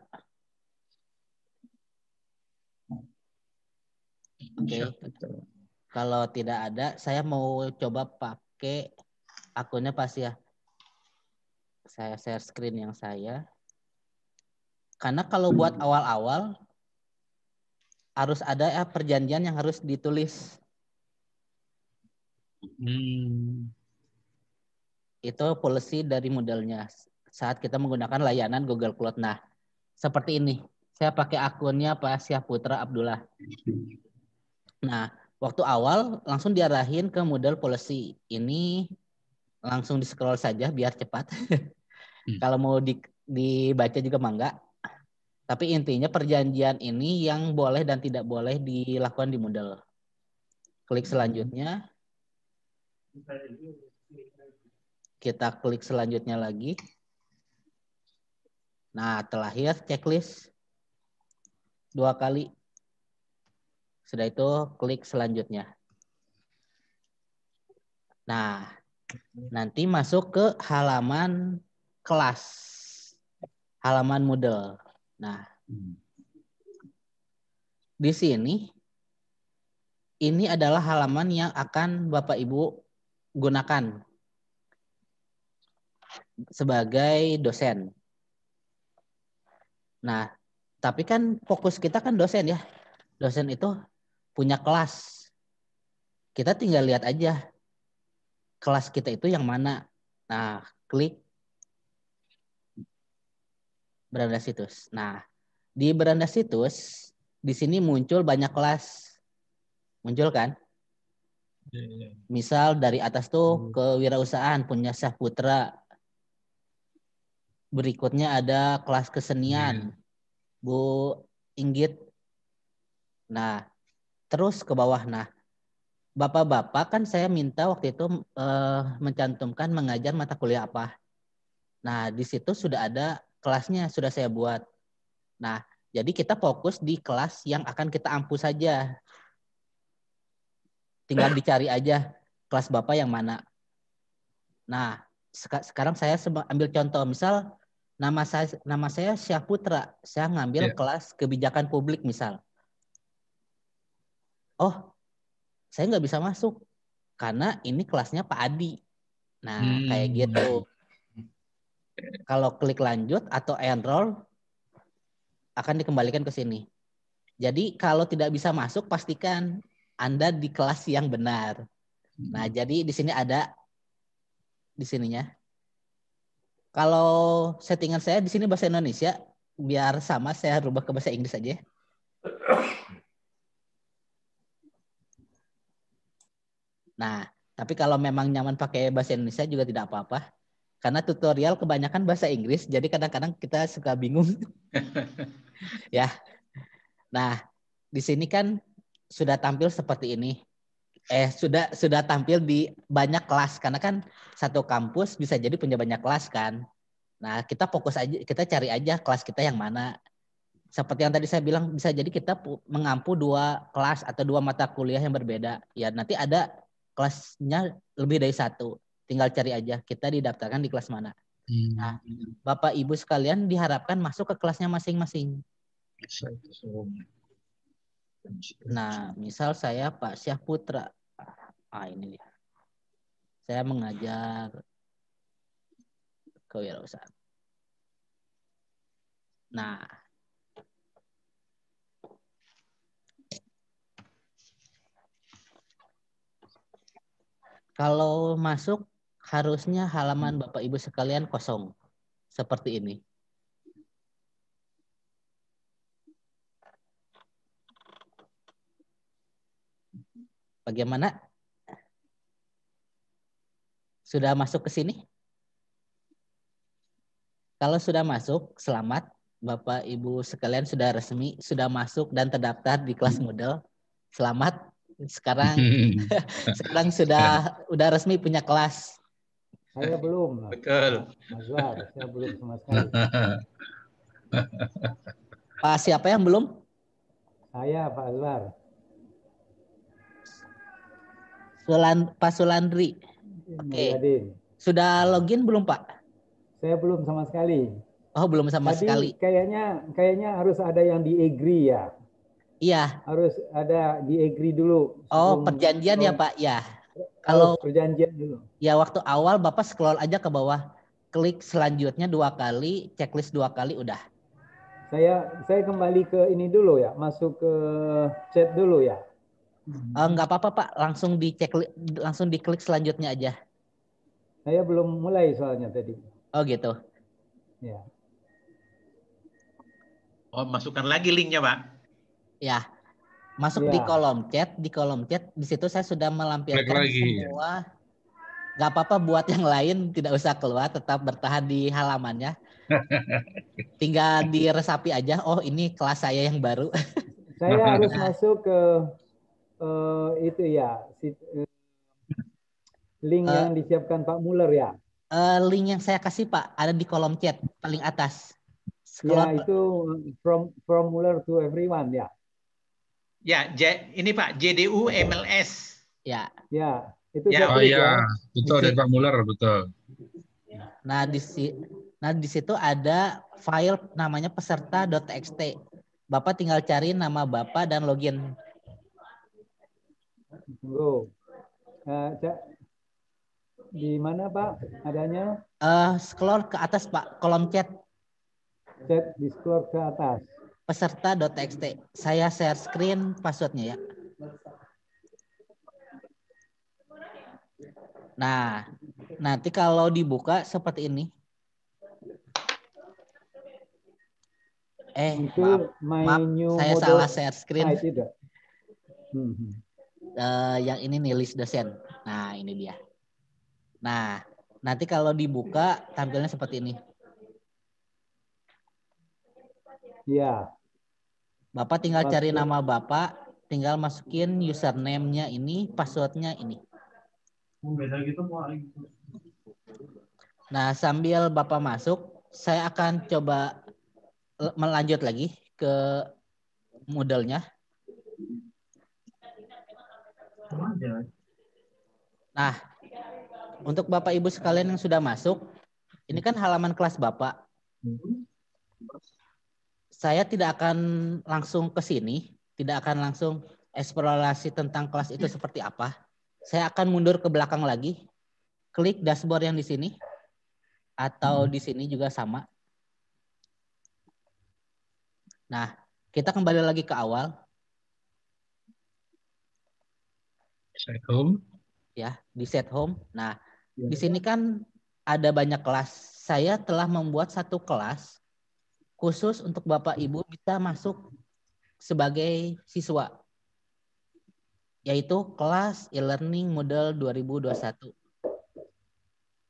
Oke. Kalau tidak ada, saya mau coba pakai akunnya Pasya. Saya share screen yang saya. Karena kalau buat awal-awal harus ada perjanjian yang harus ditulis. Itu policy dari modelnya saat kita menggunakan layanan Google Cloud. Nah, seperti ini. Saya pakai akunnya Pasya Putra Abdullah. Nah, waktu awal langsung diarahin ke model policy. Ini langsung di-scroll saja biar cepat. Kalau mau dibaca juga mangga. Tapi intinya perjanjian ini yang boleh dan tidak boleh dilakukan di model. Klik selanjutnya. Kita klik selanjutnya lagi. Nah, terlahir checklist 2 kali. Sudah itu klik selanjutnya. Nah, nanti masuk ke halaman kelas. Halaman model. Nah, di sini ini adalah halaman yang akan Bapak Ibu gunakan sebagai dosen. Nah, tapi kan fokus kita kan dosen ya. Dosen itu punya kelas. Kita tinggal lihat aja kelas kita itu yang mana. Nah, klik beranda situs. Nah, di beranda situs di sini muncul banyak kelas. Muncul kan? Misal dari atas tuh kewirausahaan punya Syahputra. Berikutnya ada kelas kesenian. Bu Inggit. Nah, terus ke bawah. Nah, Bapak-bapak kan saya minta waktu itu mencantumkan mengajar mata kuliah apa. Nah, di situ sudah ada kelasnya, sudah saya buat. Nah, jadi kita fokus di kelas yang akan kita ampu saja. Tinggal dicari aja kelas Bapak yang mana. Nah, sekarang saya ambil contoh. Misal nama saya Syahputra. Saya ngambil kelas kebijakan publik misal. Oh, saya nggak bisa masuk karena ini kelasnya Pak Adi. Nah, kayak gitu. Kalau klik lanjut atau enroll akan dikembalikan ke sini. Jadi kalau tidak bisa masuk pastikan Anda di kelas yang benar. Nah, jadi di sini ada di sininya. Kalau settingan saya di sini bahasa Indonesia, biar sama saya rubah ke bahasa Inggris aja. Nah, tapi kalau memang nyaman pakai bahasa Indonesia juga tidak apa-apa. Karena tutorial kebanyakan bahasa Inggris, jadi kadang-kadang kita suka bingung. Ya. Nah, di sini kan sudah tampil seperti ini. Sudah tampil di banyak kelas karena kan satu kampus bisa jadi punya banyak kelas kan. Nah, kita fokus aja, kita cari aja kelas kita yang mana. Seperti yang tadi saya bilang, bisa jadi kita mengampu 2 kelas atau 2 mata kuliah yang berbeda. Ya, nanti ada kelasnya lebih dari 1. Tinggal cari aja, kita didaftarkan di kelas mana. Nah, Bapak Ibu sekalian diharapkan masuk ke kelasnya masing-masing. Nah, misal saya Pak Syahputra. Ini dia. Saya mengajar kewirausahaan. Nah, kalau masuk harusnya halaman Bapak Ibu sekalian kosong. Seperti ini. Bagaimana? Sudah masuk ke sini? Kalau sudah masuk, selamat. Bapak Ibu sekalian sudah resmi, sudah masuk dan terdaftar di kelas model. Selamat. Sekarang sudah resmi punya kelas. Saya belum. Betul. Mas War, saya belum sama sekali. Pak, siapa yang belum? Saya Pak Azwar. Pak Sulandri. Oke. Sudah login belum, Pak? Saya belum sama sekali. Oh, belum sama sekali. Kayaknya harus ada yang di agree ya. Iya. Harus ada di agree dulu. Oh, perjanjian ya, Pak? Ya. Kalau perjanjian dulu. Ya, waktu awal Bapak scroll aja ke bawah. Klik selanjutnya 2 kali, checklist 2 kali, udah. Saya kembali ke ini dulu ya, masuk ke chat dulu ya. Enggak apa-apa, Pak. Langsung diklik selanjutnya aja. Saya belum mulai soalnya tadi. Oh, gitu. Ya. Oh, masukkan lagi linknya, Pak. Ya. Masuk di kolom chat, di situ saya sudah melampirkan semua. Nggak apa-apa buat yang lain tidak usah keluar, tetap bertahan di halamannya. Tinggal diresapi aja, oh ini kelas saya yang baru. Saya harus masuk ke itu ya, link yang disiapkan Pak Muller ya. Link yang saya kasih Pak ada di kolom chat paling atas. Ya, itu from Muller to everyone ya. Ya, ini Pak, JDU MLS. Ya. Ya, itu ya. Oh ya, betul dari Pak Muller, betul. Nah, di situ ada file namanya peserta.txt. Bapak tinggal cari nama Bapak dan login. Tunggu. Di mana Pak adanya? Scroll ke atas Pak, kolom chat. Chat di scroll ke atas. Peserta.txt. Saya share screen passwordnya ya. Nah, nanti kalau dibuka seperti ini. Maaf, saya salah share screen. Yang ini nih list dosen. Nah, ini dia. Nah, nanti kalau dibuka tampilnya seperti ini. Iya. Bapak tinggal cari nama Bapak, tinggal masukin username-nya ini, password-nya ini. Nah, sambil Bapak masuk, saya akan coba melanjut lagi ke modelnya. Nah, untuk Bapak Ibu sekalian yang sudah masuk, ini kan halaman kelas Bapak. Saya tidak akan langsung ke sini, tidak akan langsung eksplorasi tentang kelas itu seperti apa. Saya akan mundur ke belakang lagi, klik dashboard yang di sini, atau di sini juga sama. Nah, kita kembali lagi ke awal. Set home. Ya, di set home. Nah, di sini kan ada banyak kelas. Saya telah membuat satu kelas khusus untuk Bapak Ibu bisa masuk sebagai siswa. Yaitu kelas e-learning model 2021.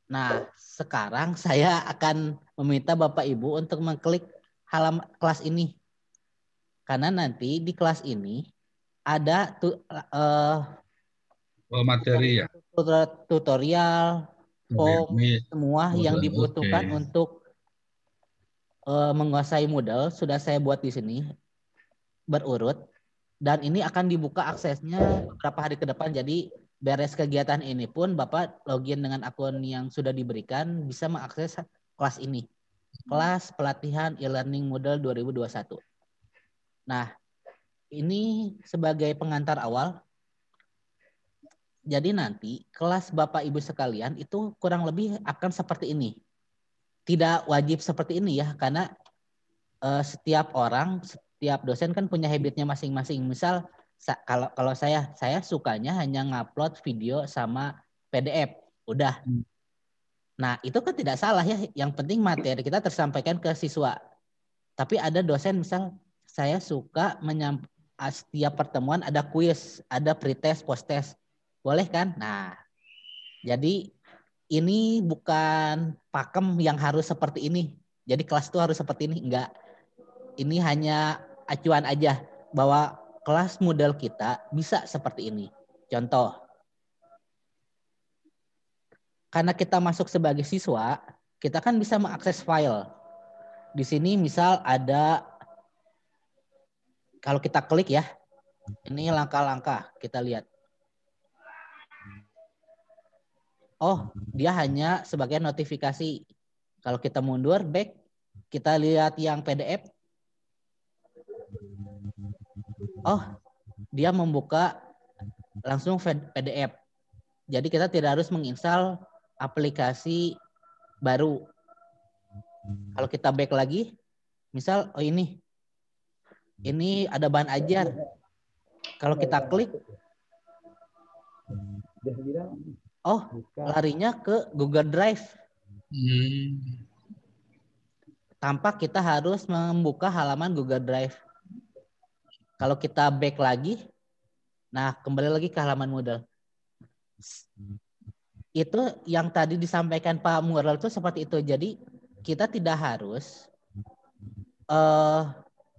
Nah, sekarang saya akan meminta Bapak Ibu untuk mengklik halaman kelas ini. Karena nanti di kelas ini ada materi ya. Tutorial, form, semua yang dibutuhkan untuk menguasai Moodle sudah saya buat di sini berurut. Dan ini akan dibuka aksesnya beberapa hari ke depan. Jadi beres kegiatan ini pun Bapak login dengan akun yang sudah diberikan bisa mengakses kelas ini. Kelas pelatihan e-learning Moodle 2021. Nah, ini sebagai pengantar awal. Jadi nanti kelas Bapak Ibu sekalian itu kurang lebih akan seperti ini. Tidak wajib seperti ini ya, karena setiap orang, setiap dosen kan punya habitnya masing-masing. Misal kalau saya sukanya hanya ngupload video sama PDF. Udah. Nah, itu kan tidak salah ya. Yang penting materi kita tersampaikan ke siswa. Tapi ada dosen misal saya suka setiap pertemuan ada kuis, ada pretest, posttest. Boleh kan? Nah, jadi ini bukan pakem yang harus seperti ini. Jadi kelas itu harus seperti ini. Enggak. Ini hanya acuan aja bahwa kelas model kita bisa seperti ini. Contoh, karena kita masuk sebagai siswa, kita kan bisa mengakses file. Di sini misal ada, kalau kita klik ya, ini langkah-langkah, kita lihat. Oh, dia hanya sebagai notifikasi. Kalau kita mundur, back, kita lihat yang PDF. Oh, dia membuka langsung PDF. Jadi kita tidak harus menginstal aplikasi baru. Kalau kita back lagi, misal, oh ini ada bahan ajar. Kalau kita klik, oh larinya ke Google Drive. Tanpa kita harus membuka halaman Google Drive. Kalau kita back lagi, nah kembali lagi ke halaman Moodle. Itu yang tadi disampaikan Pak Mural itu seperti itu. Jadi kita tidak harus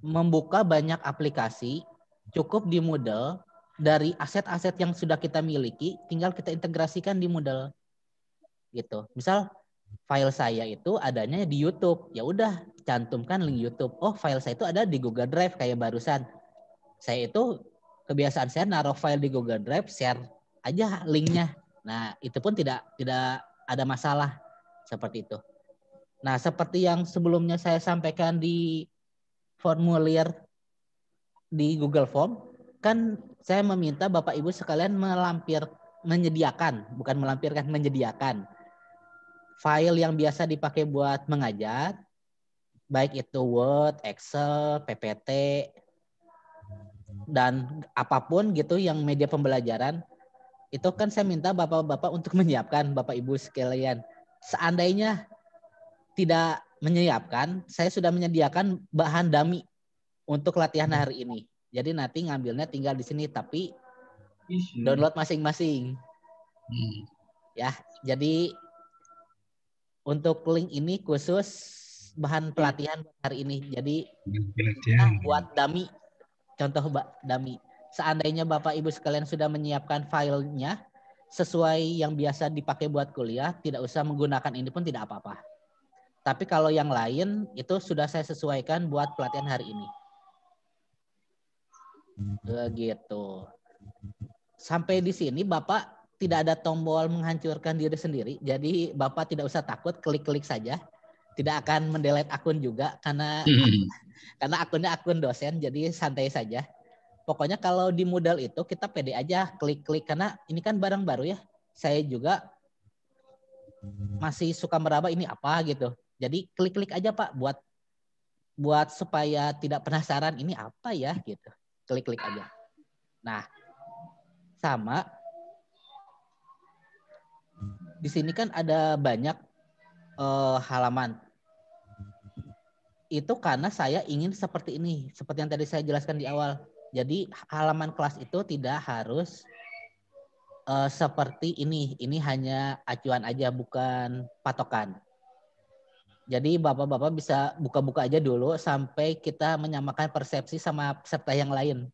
membuka banyak aplikasi, cukup di Moodle dari aset-aset yang sudah kita miliki, tinggal kita integrasikan di Moodle. Gitu. Misal file saya itu adanya di YouTube, ya udah cantumkan link YouTube. Oh, file saya itu ada di Google Drive kayak barusan. Saya itu kebiasaan saya naruh file di Google Drive, share aja linknya. Nah, itu pun tidak ada masalah seperti itu. Nah, seperti yang sebelumnya saya sampaikan di formulir di Google Form, kan saya meminta Bapak Ibu sekalian menyediakan file yang biasa dipakai buat mengajar, baik itu Word, Excel, PPT, dan apapun gitu yang media pembelajaran. Itu kan saya minta Bapak-Bapak untuk menyiapkan, Bapak Ibu sekalian. Seandainya tidak menyiapkan, saya sudah menyediakan bahan dummy untuk latihan hari ini. Jadi nanti ngambilnya tinggal di sini, tapi download masing-masing. Ya, jadi untuk link ini khusus bahan pelatihan hari ini. Jadi buat dummy, contoh dummy. Seandainya Bapak Ibu sekalian sudah menyiapkan filenya sesuai yang biasa dipakai buat kuliah, tidak usah menggunakan ini pun tidak apa-apa. Tapi kalau yang lain itu sudah saya sesuaikan buat pelatihan hari ini. Begitu. Sampai di sini Bapak tidak ada tombol menghancurkan diri sendiri. Jadi Bapak tidak usah takut, klik-klik saja. Tidak akan mendelete akun juga karena akunnya akun dosen, jadi santai saja. Pokoknya kalau di Moodle itu kita pede aja klik-klik karena ini kan barang baru ya. Saya juga masih suka meraba ini apa gitu. Jadi klik-klik aja Pak buat supaya tidak penasaran ini apa ya gitu. Klik-klik aja. Nah, sama di sini kan ada banyak halaman. Itu karena saya ingin seperti ini, seperti yang tadi saya jelaskan di awal. Jadi halaman kelas itu tidak harus seperti ini. Ini hanya acuan aja, bukan patokan. Jadi Bapak-Bapak bisa buka-buka aja dulu sampai kita menyamakan persepsi sama peserta yang lain.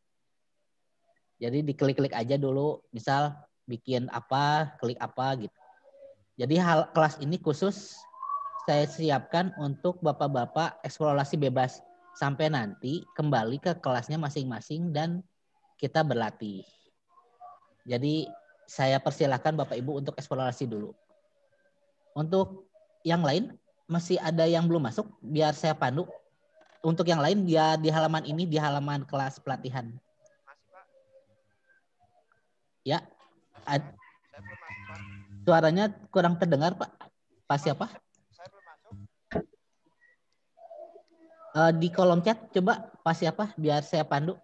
Jadi diklik-klik aja dulu, misal bikin apa, klik apa gitu. Jadi kelas ini khusus saya siapkan untuk Bapak-Bapak eksplorasi bebas. Sampai nanti kembali ke kelasnya masing-masing dan kita berlatih. Jadi saya persilahkan Bapak Ibu untuk eksplorasi dulu. Untuk yang lain masih ada yang belum masuk, biar saya pandu. Untuk yang lain ya di halaman ini, di halaman kelas pelatihan. Ya, suaranya kurang terdengar Pak. Pak siapa? Di kolom chat coba pas siapa biar saya pandu.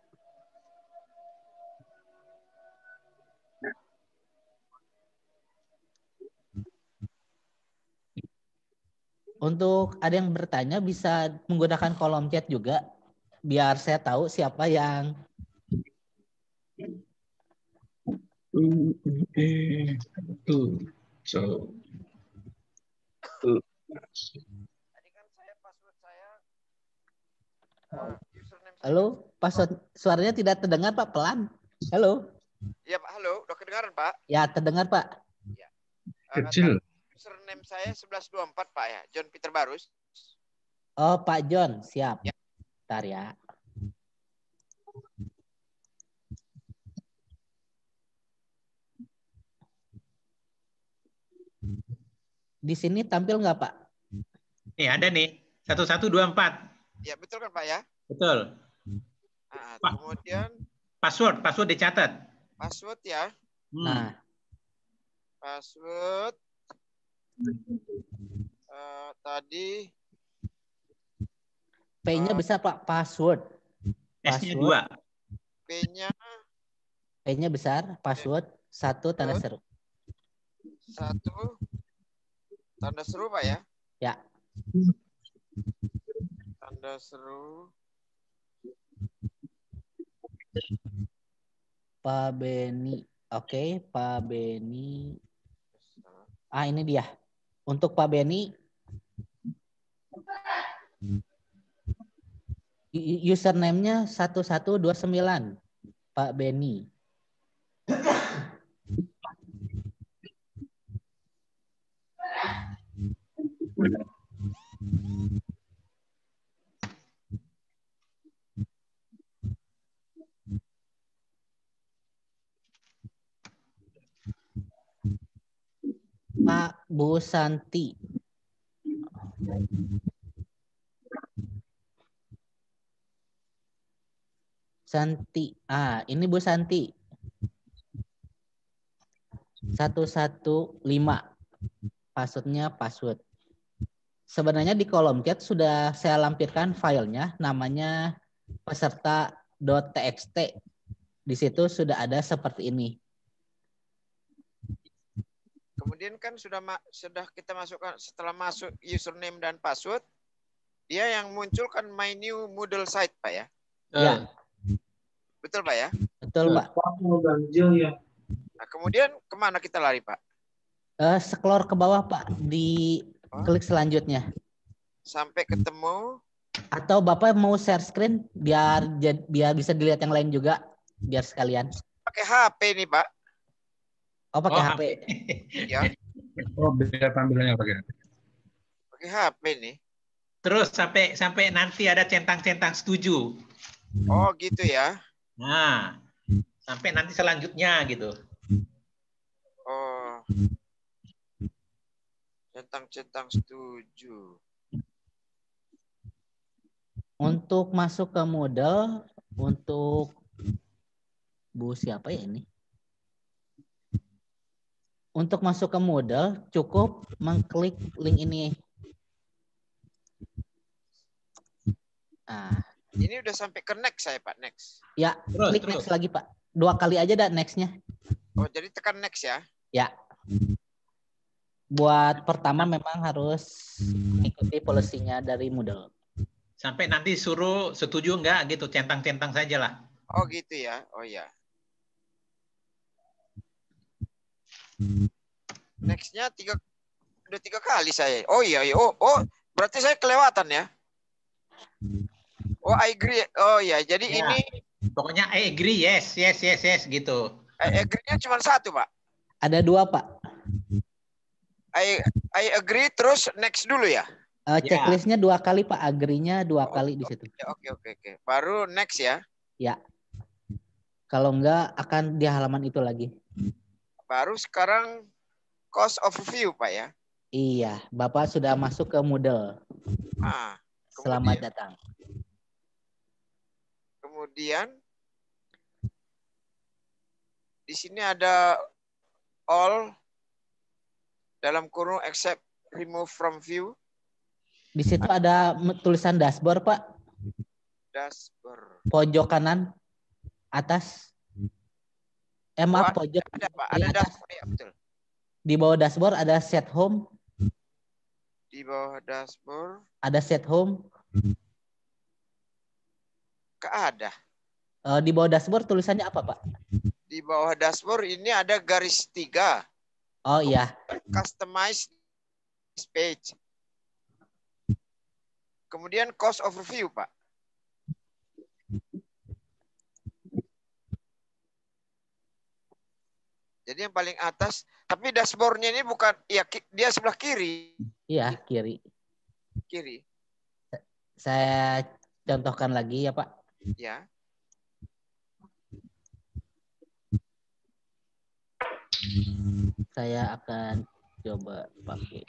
Untuk ada yang bertanya bisa menggunakan kolom chat juga biar saya tahu siapa yang Tuh. So. Tadi kan saya password saya username saya. Halo, password suaranya tidak terdengar Pak, pelan. Halo. Iya Pak, halo, udah kedengaran Pak? Ya, terdengar Pak. Ya. Kecil. Username saya 1124 Pak ya, John Peter Barus. Oh, Pak John, siap. Ya. Bentar ya. Di sini tampil nggak Pak? Nih ada nih 1124. Ya betul kan Pak ya? Betul. Nah, Pak. kemudian Password dicatat. password ya. Nah, Password tadi P-nya besar Pak, password. S-nya Password. 2. P-nya besar, password 1 tanda seru. 1 tanda seru Pak ya? Ya. Tanda seru. Pak Beni. Oke, Pak Beni. Ini dia. Untuk Pak Beni, username-nya 1129. Pak Beni. Pak Bu Santi. Santi. Ini Bu Santi. 115. Passwordnya password. Sebenarnya di kolom chat sudah saya lampirkan filenya, namanya peserta.txt. Di situ sudah ada seperti ini. Kemudian kan sudah kita masukkan setelah masuk username dan password, dia yang muncul kan my new Moodle site Pak ya? Ya. Betul Pak ya? Betul Pak. Nah, kemudian kemana kita lari Pak? Scroll ke bawah Pak, di klik selanjutnya. Sampai ketemu. Atau Bapak mau share screen biar bisa dilihat yang lain juga, biar sekalian. Pakai HP nih Pak. Oh, pakai HP. Ya. Oh, biar tampilannya pakai HP. Pakai HP nih. Terus sampai nanti ada centang-centang setuju. Oh, gitu ya. Nah, sampai nanti selanjutnya gitu. Oh. Centang-centang setuju. Untuk masuk ke Moodle, untuk Bu siapa ya ini? Untuk masuk ke Moodle, cukup mengklik link ini. Ini udah sampai ke next saya Pak, next. Ya, klik next lagi Pak. 2 kali aja dah next-nya. Oh, jadi tekan next ya? Ya. Buat pertama memang harus mengikuti polisinya dari Moodle. Sampai nanti suruh setuju enggak gitu, centang-centang saja lah. Oh gitu ya, oh ya. Next-nya udah 3 kali saya. Oh iya, oh berarti saya kelewatan ya. Oh I agree. Oh ya, jadi Ya, ini. Pokoknya I agree, yes gitu. I agree-nya cuma 1 Pak. Ada 2 Pak. I agree terus next dulu ya. Checklistnya 2 kali Pak, agree-nya 2 kali di situ. Oke. Baru next ya. Ya. Kalau enggak akan di halaman itu lagi. Baru sekarang cost overview Pak ya. Iya, Bapak sudah masuk ke Moodle. Selamat datang. Kemudian di sini ada all dalam kurung except remove from view. Di situ ada tulisan dashboard Pak. Dashboard. pojok kanan atas. Maaf, pojok Ada Pak, di ada atas. dashboard ya, betul. Di bawah dashboard ada set home, Di bawah dashboard ada set home. ada. Di bawah dashboard tulisannya apa, Pak? Di bawah dashboard ini ada garis 3. Oh iya. Customize page. Kemudian cost overview, Pak. Jadi yang paling atas, tapi dashboardnya ini bukan, ya dia sebelah kiri. Iya, kiri. Kiri. Saya contohkan lagi ya, Pak. Ya. Saya akan coba pakai.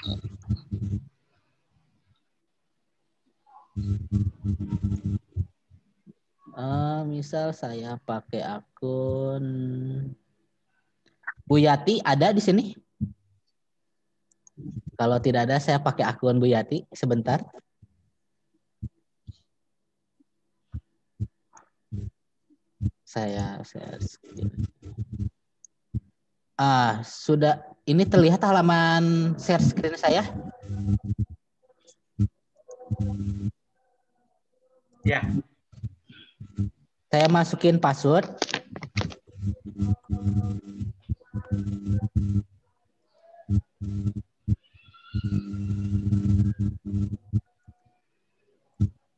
Misal saya pakai akun Bu Yati, ada di sini? Kalau tidak ada, saya pakai akun Bu Yati sebentar. Saya sudah. Ini terlihat halaman share screen saya? Ya. Saya masukin password.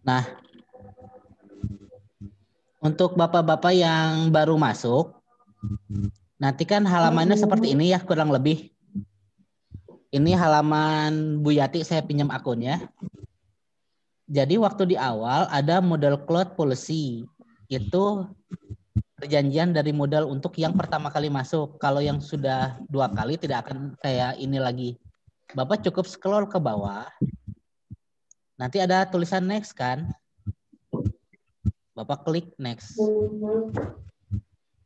Nah, untuk bapak-bapak yang baru masuk, nanti kan halamannya seperti ini ya, kurang lebih. Ini halaman Bu Yati, saya pinjam akunnya. Jadi waktu di awal ada model cloud policy. Itu perjanjian dari modal untuk yang pertama kali masuk. Kalau yang sudah 2 kali tidak akan kayak ini lagi. Bapak cukup scroll ke bawah. Nanti ada tulisan next kan. Bapak klik next.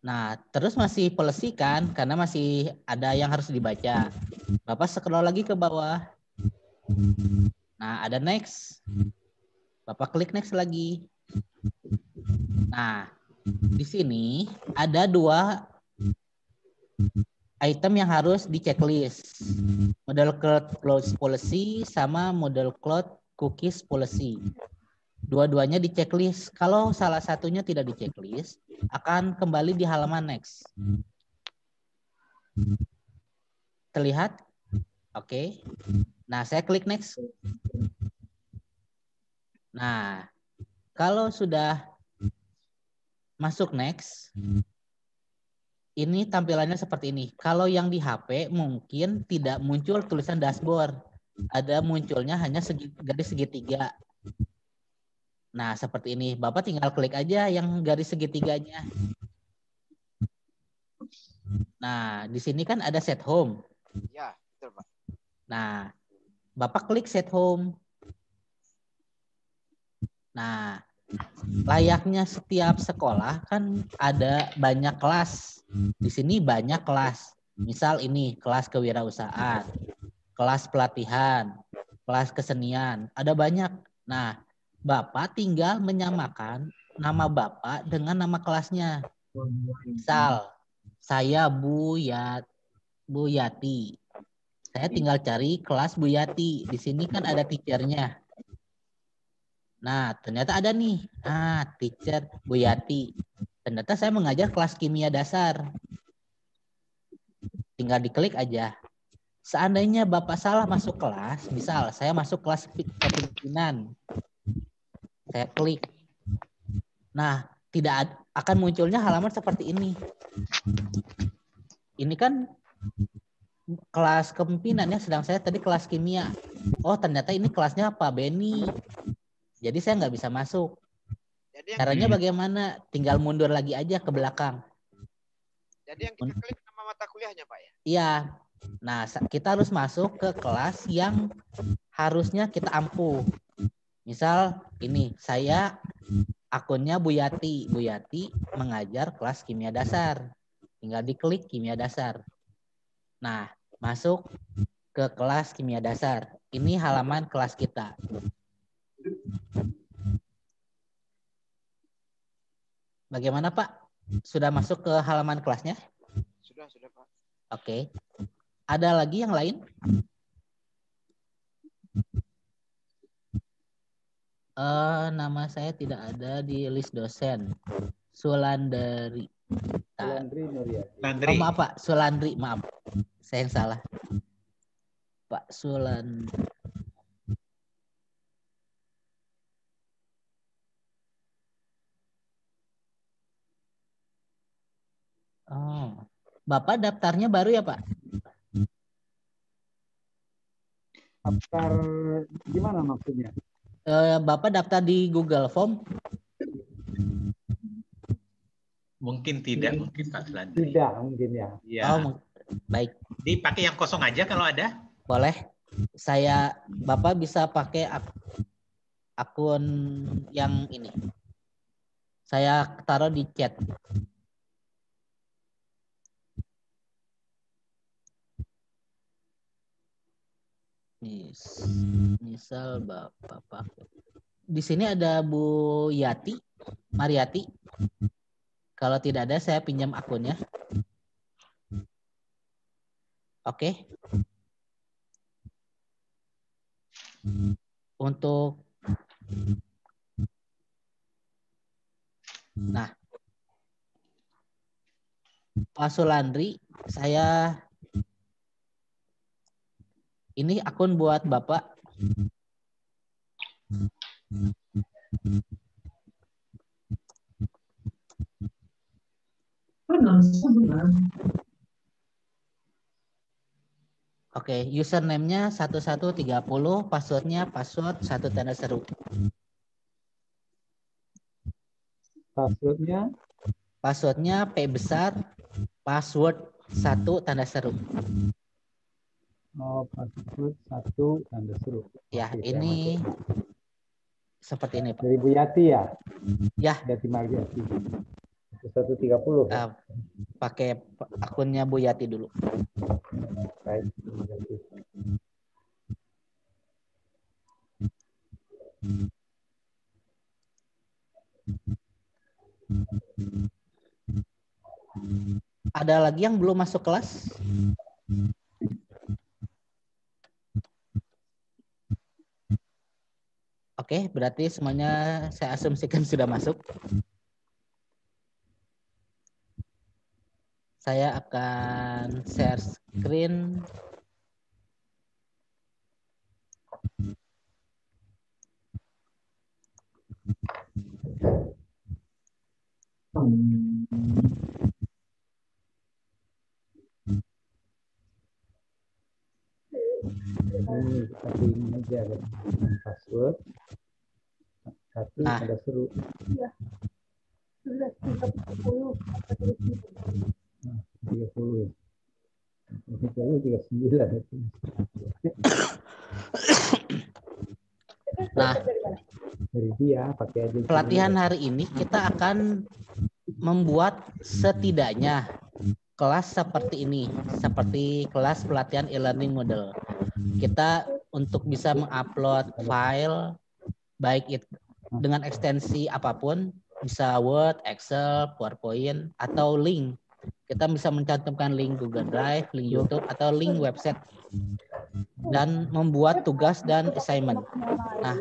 Nah, terus masih policy kan, karena masih ada yang harus dibaca. Bapak scroll lagi ke bawah. Nah, ada next. Bapak klik next lagi. Nah, di sini ada 2 item yang harus di checklist. Model cloud policy sama model cloud cookies policy. Dua-duanya di checklist. Kalau salah satunya tidak di checklist, akan kembali di halaman next. Terlihat? Oke. Nah, saya klik next. Nah, kalau sudah masuk next, ini tampilannya seperti ini. Kalau yang di HP mungkin tidak muncul tulisan dashboard. Ada munculnya hanya garis segitiga. Nah, seperti ini. Bapak tinggal klik aja yang garis segitiganya. Nah, di sini kan ada set home. Ya, betul, Pak. Nah, Bapak klik set home. Nah, layaknya setiap sekolah kan ada banyak kelas. Di sini banyak kelas. Misal ini kelas kewirausahaan, kelas pelatihan, kelas kesenian. Ada banyak. Nah, Bapak tinggal menyamakan nama Bapak dengan nama kelasnya. Misal, saya Bu Yati. Saya tinggal cari kelas Bu Yati. Di sini kan ada teachernya. Nah, ternyata ada nih. Teacher Bu Yati. Ternyata saya mengajar kelas kimia dasar. Tinggal diklik aja. Seandainya Bapak salah masuk kelas, misal saya masuk kelas kepemimpinan. Saya klik. Nah, tidak akan munculnya halaman seperti ini. Ini kan kelas kepemimpinan ya, sedang saya tadi kelas kimia. Oh, ternyata ini kelasnya Pak Beni. Jadi saya nggak bisa masuk. Caranya bagaimana? Tinggal mundur lagi aja ke belakang. Jadi yang kita klik nama mata kuliahnya, Pak ya? Iya. Nah, kita harus masuk ke kelas yang harusnya kita ampuh. Misal ini, saya akunnya Bu Yati. Bu Yati mengajar kelas kimia dasar. Tinggal diklik kimia dasar. Nah, masuk ke kelas kimia dasar. Ini halaman kelas kita. Bagaimana Pak? Sudah masuk ke halaman kelasnya? Sudah Pak. Oke. Ada lagi yang lain? Nama saya tidak ada di list dosen. Sulandari. Sulandri Nuryati. Oh, maaf Pak, Sulandri, maaf. Saya yang salah. Pak Sulandri. Oh, Bapak daftarnya baru ya Pak? Daftar gimana maksudnya? Bapak daftar di Google Form? Mungkin tidak, mungkin Pak Sulandri. Tidak mungkin ya. Ya. Oh, baik. Dipakai yang kosong aja kalau ada. Boleh. Bapak bisa pakai akun yang ini. Saya taruh di chat. Misal Bapak pakai. Di sini ada Bu Yati, Mariati. Kalau tidak ada, saya pinjam akunnya. Oke. Untuk Pak Sulandri, ini akun buat Bapak. Oke, username-nya 1130, password-nya password 1 tanda seru. Password-nya P besar, password 1 tanda seru. Oh, password 1 tanda seru. Ya, Oke, ini seperti ini Pak. dari Bu Yati ya? Ya. Yati Mariati. 130 ya? Pakai akunnya Bu Yati dulu. Baik, terima kasih. Ada lagi yang belum masuk kelas? Oke, berarti semuanya saya asumsikan sudah masuk. Saya akan share screen. Ini seperti ini aja dengan password 1 tanda seru. Iya. Sudah 30. 30 ya. Ini 39 itu. Nah, dari dia pakai aja. Pelatihan hari ini kita akan membuat setidaknya kelas seperti ini, seperti kelas pelatihan e-learning model. Kita untuk bisa mengupload file baik itu dengan ekstensi apapun, bisa Word, Excel, PowerPoint, atau link. Kita bisa mencantumkan link Google Drive, link YouTube, atau link website dan membuat tugas dan assignment. Nah,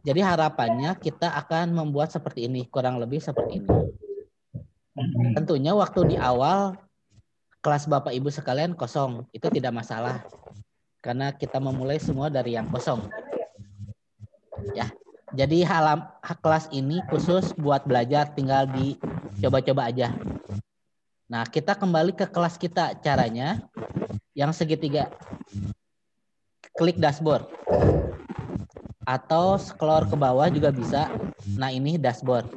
jadi harapannya kita akan membuat seperti ini, kurang lebih seperti ini. Tentunya waktu di awal kelas Bapak Ibu sekalian kosong, itu tidak masalah. Karena kita memulai semua dari yang kosong. Ya. Jadi kelas ini khusus buat belajar, tinggal dicoba-coba aja. Nah, kita kembali ke kelas kita. Caranya yang segitiga. Klik dashboard. Atau scroll ke bawah juga bisa. Nah, ini dashboard.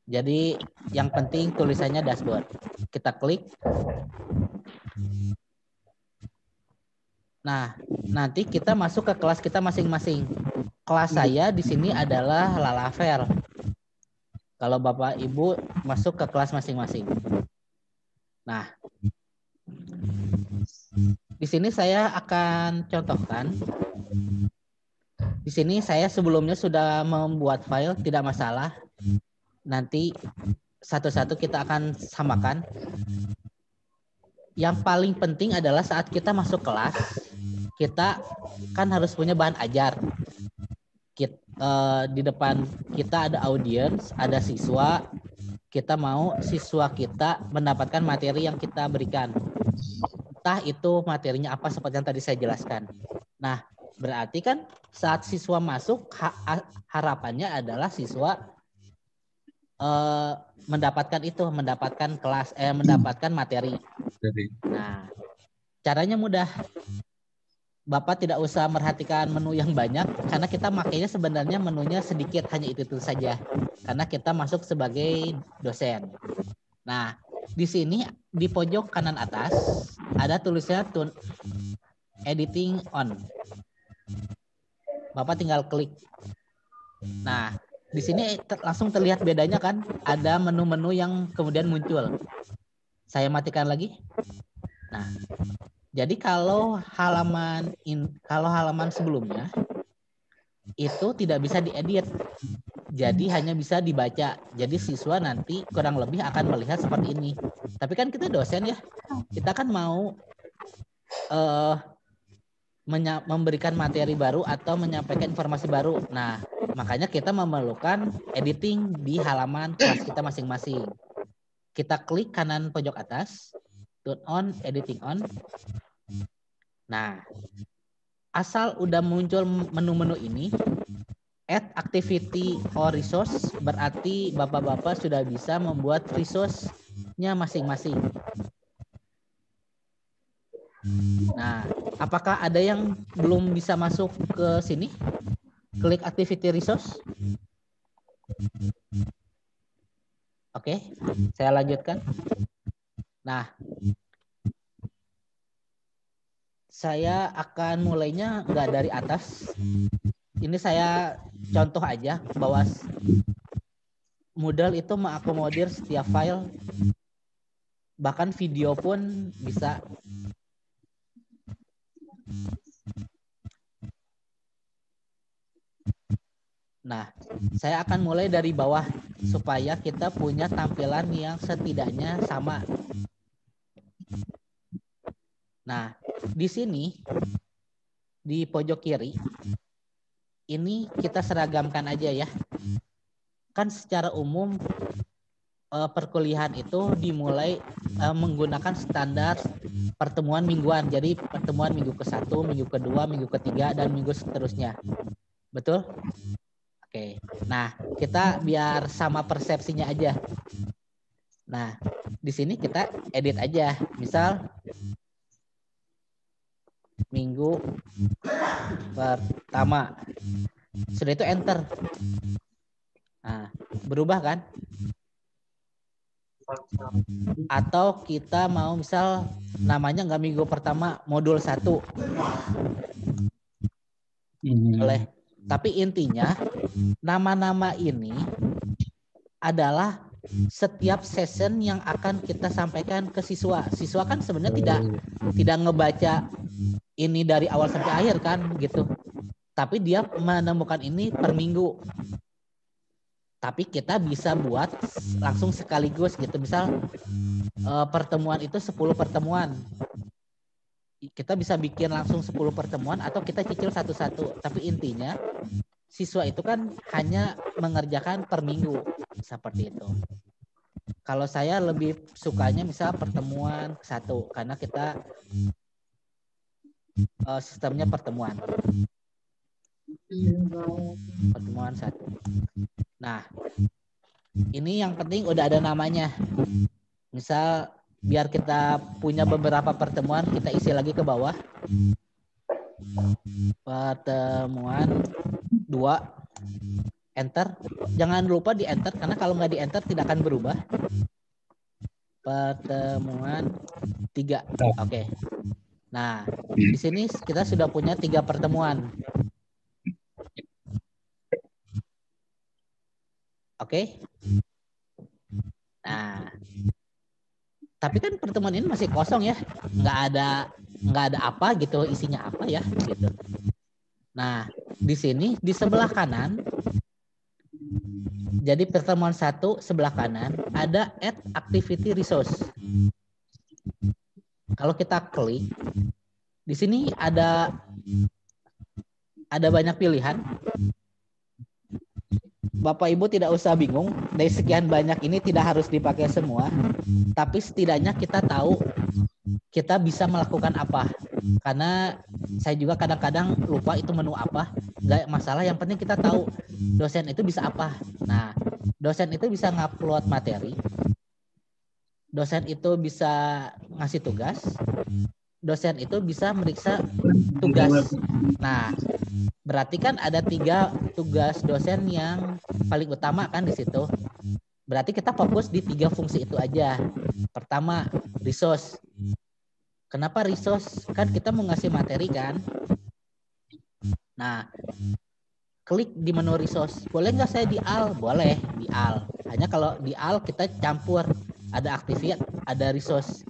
Jadi yang penting tulisannya dashboard. Kita klik. Nah, nanti kita masuk ke kelas kita masing-masing. Kelas saya di sini adalah Lalavel. Kalau Bapak Ibu masuk ke kelas masing-masing. Nah, di sini saya akan contohkan. Di sini saya sebelumnya sudah membuat file, tidak masalah. Nanti satu-satu kita akan samakan. Yang paling penting adalah saat kita masuk kelas, kita kan harus punya bahan ajar. Di depan kita ada audiens, ada siswa. Kita mau siswa kita mendapatkan materi yang kita berikan. Entah itu materinya apa seperti yang tadi saya jelaskan. Nah, berarti kan saat siswa masuk, harapannya adalah siswa mendapatkan kelas, mendapatkan materi. Nah, caranya mudah. Bapak tidak usah merhatikan menu yang banyak karena kita makainya sebenarnya menunya sedikit, hanya itu saja. Karena kita masuk sebagai dosen. Nah, di sini di pojok kanan atas ada tulisnya turn editing on. Bapak tinggal klik. Nah, di sini langsung terlihat bedanya kan? Ada menu-menu yang kemudian muncul. Saya matikan lagi. Nah, jadi kalau halaman sebelumnya itu tidak bisa diedit. Jadi hanya bisa dibaca. Jadi siswa nanti kurang lebih akan melihat seperti ini. Tapi kan kita dosen ya. Kita kan mau memberikan materi baru atau menyampaikan informasi baru. Nah, makanya kita memerlukan editing di halaman kelas kita masing-masing. Kita klik kanan pojok atas, turn on, editing on. Nah, asal udah muncul menu-menu ini, add activity or resource, berarti bapak-bapak sudah bisa membuat resource-nya masing-masing. Nah, apakah ada yang belum bisa masuk ke sini? Klik activity resource. Oke, saya lanjutkan. Nah, saya akan mulainya nggak dari atas. Ini saya contoh aja bahwa Moodle itu mengakomodir setiap file, bahkan video pun bisa. Nah, saya akan mulai dari bawah supaya kita punya tampilan yang setidaknya sama. Nah, di sini di pojok kiri ini kita seragamkan aja ya. Kan secara umum perkuliahan itu dimulai menggunakan standar pertemuan mingguan. Jadi pertemuan minggu ke-1, minggu ke-2, minggu ke-3 dan minggu seterusnya. Betul? Oke. Nah, kita biar sama persepsinya aja. Nah, di sini kita edit aja. Misal minggu pertama. Sudah itu enter. Nah, berubah kan? Atau kita mau misal namanya nggak minggu pertama, modul 1. Boleh. Tapi intinya nama-nama ini adalah setiap session yang akan kita sampaikan ke siswa. Siswa kan sebenarnya tidak ngebaca ini dari awal sampai akhir kan gitu. Tapi dia menemukan ini per minggu. Tapi kita bisa buat langsung sekaligus gitu. Misal pertemuan itu 10 pertemuan. Kita bisa bikin langsung 10 pertemuan atau kita cicil satu-satu. Tapi intinya siswa itu kan hanya mengerjakan per minggu. Seperti itu. Kalau saya lebih sukanya misal pertemuan 1. Karena kita sistemnya pertemuan. Pertemuan 1. Nah, ini yang penting udah ada namanya. Misal biar kita punya beberapa pertemuan, kita isi lagi ke bawah. Pertemuan 2. Enter. Jangan lupa di enter karena kalau nggak di enter tidak akan berubah. Pertemuan 3. Oke. Nah, di sini kita sudah punya 3 pertemuan. Oke. Nah, tapi kan pertemuan ini masih kosong ya, nggak ada apa gitu, isinya apa ya gitu. Nah, di sini di sebelah kanan Jadi pertemuan 1 sebelah kanan ada add activity resource. Kalau kita klik, di sini ada banyak pilihan. Bapak Ibu tidak usah bingung, dari sekian banyak ini tidak harus dipakai semua, tapi setidaknya kita tahu kita bisa melakukan apa. Karena saya juga kadang-kadang lupa itu menu apa, nggak masalah, yang penting kita tahu dosen itu bisa apa. Nah, dosen itu bisa ngupload materi, dosen itu bisa ngasih tugas, dosen itu bisa meriksa tugas. Nah, berarti kan ada 3 tugas dosen yang paling utama kan di situ. Berarti kita fokus di 3 fungsi itu aja. Pertama, resource. Kenapa resource? Kan kita mau ngasih materi kan. Nah, klik di menu resource. Boleh nggak saya di AL? Boleh, di AL. Hanya kalau di AL kita campur. Ada activity, ada resource.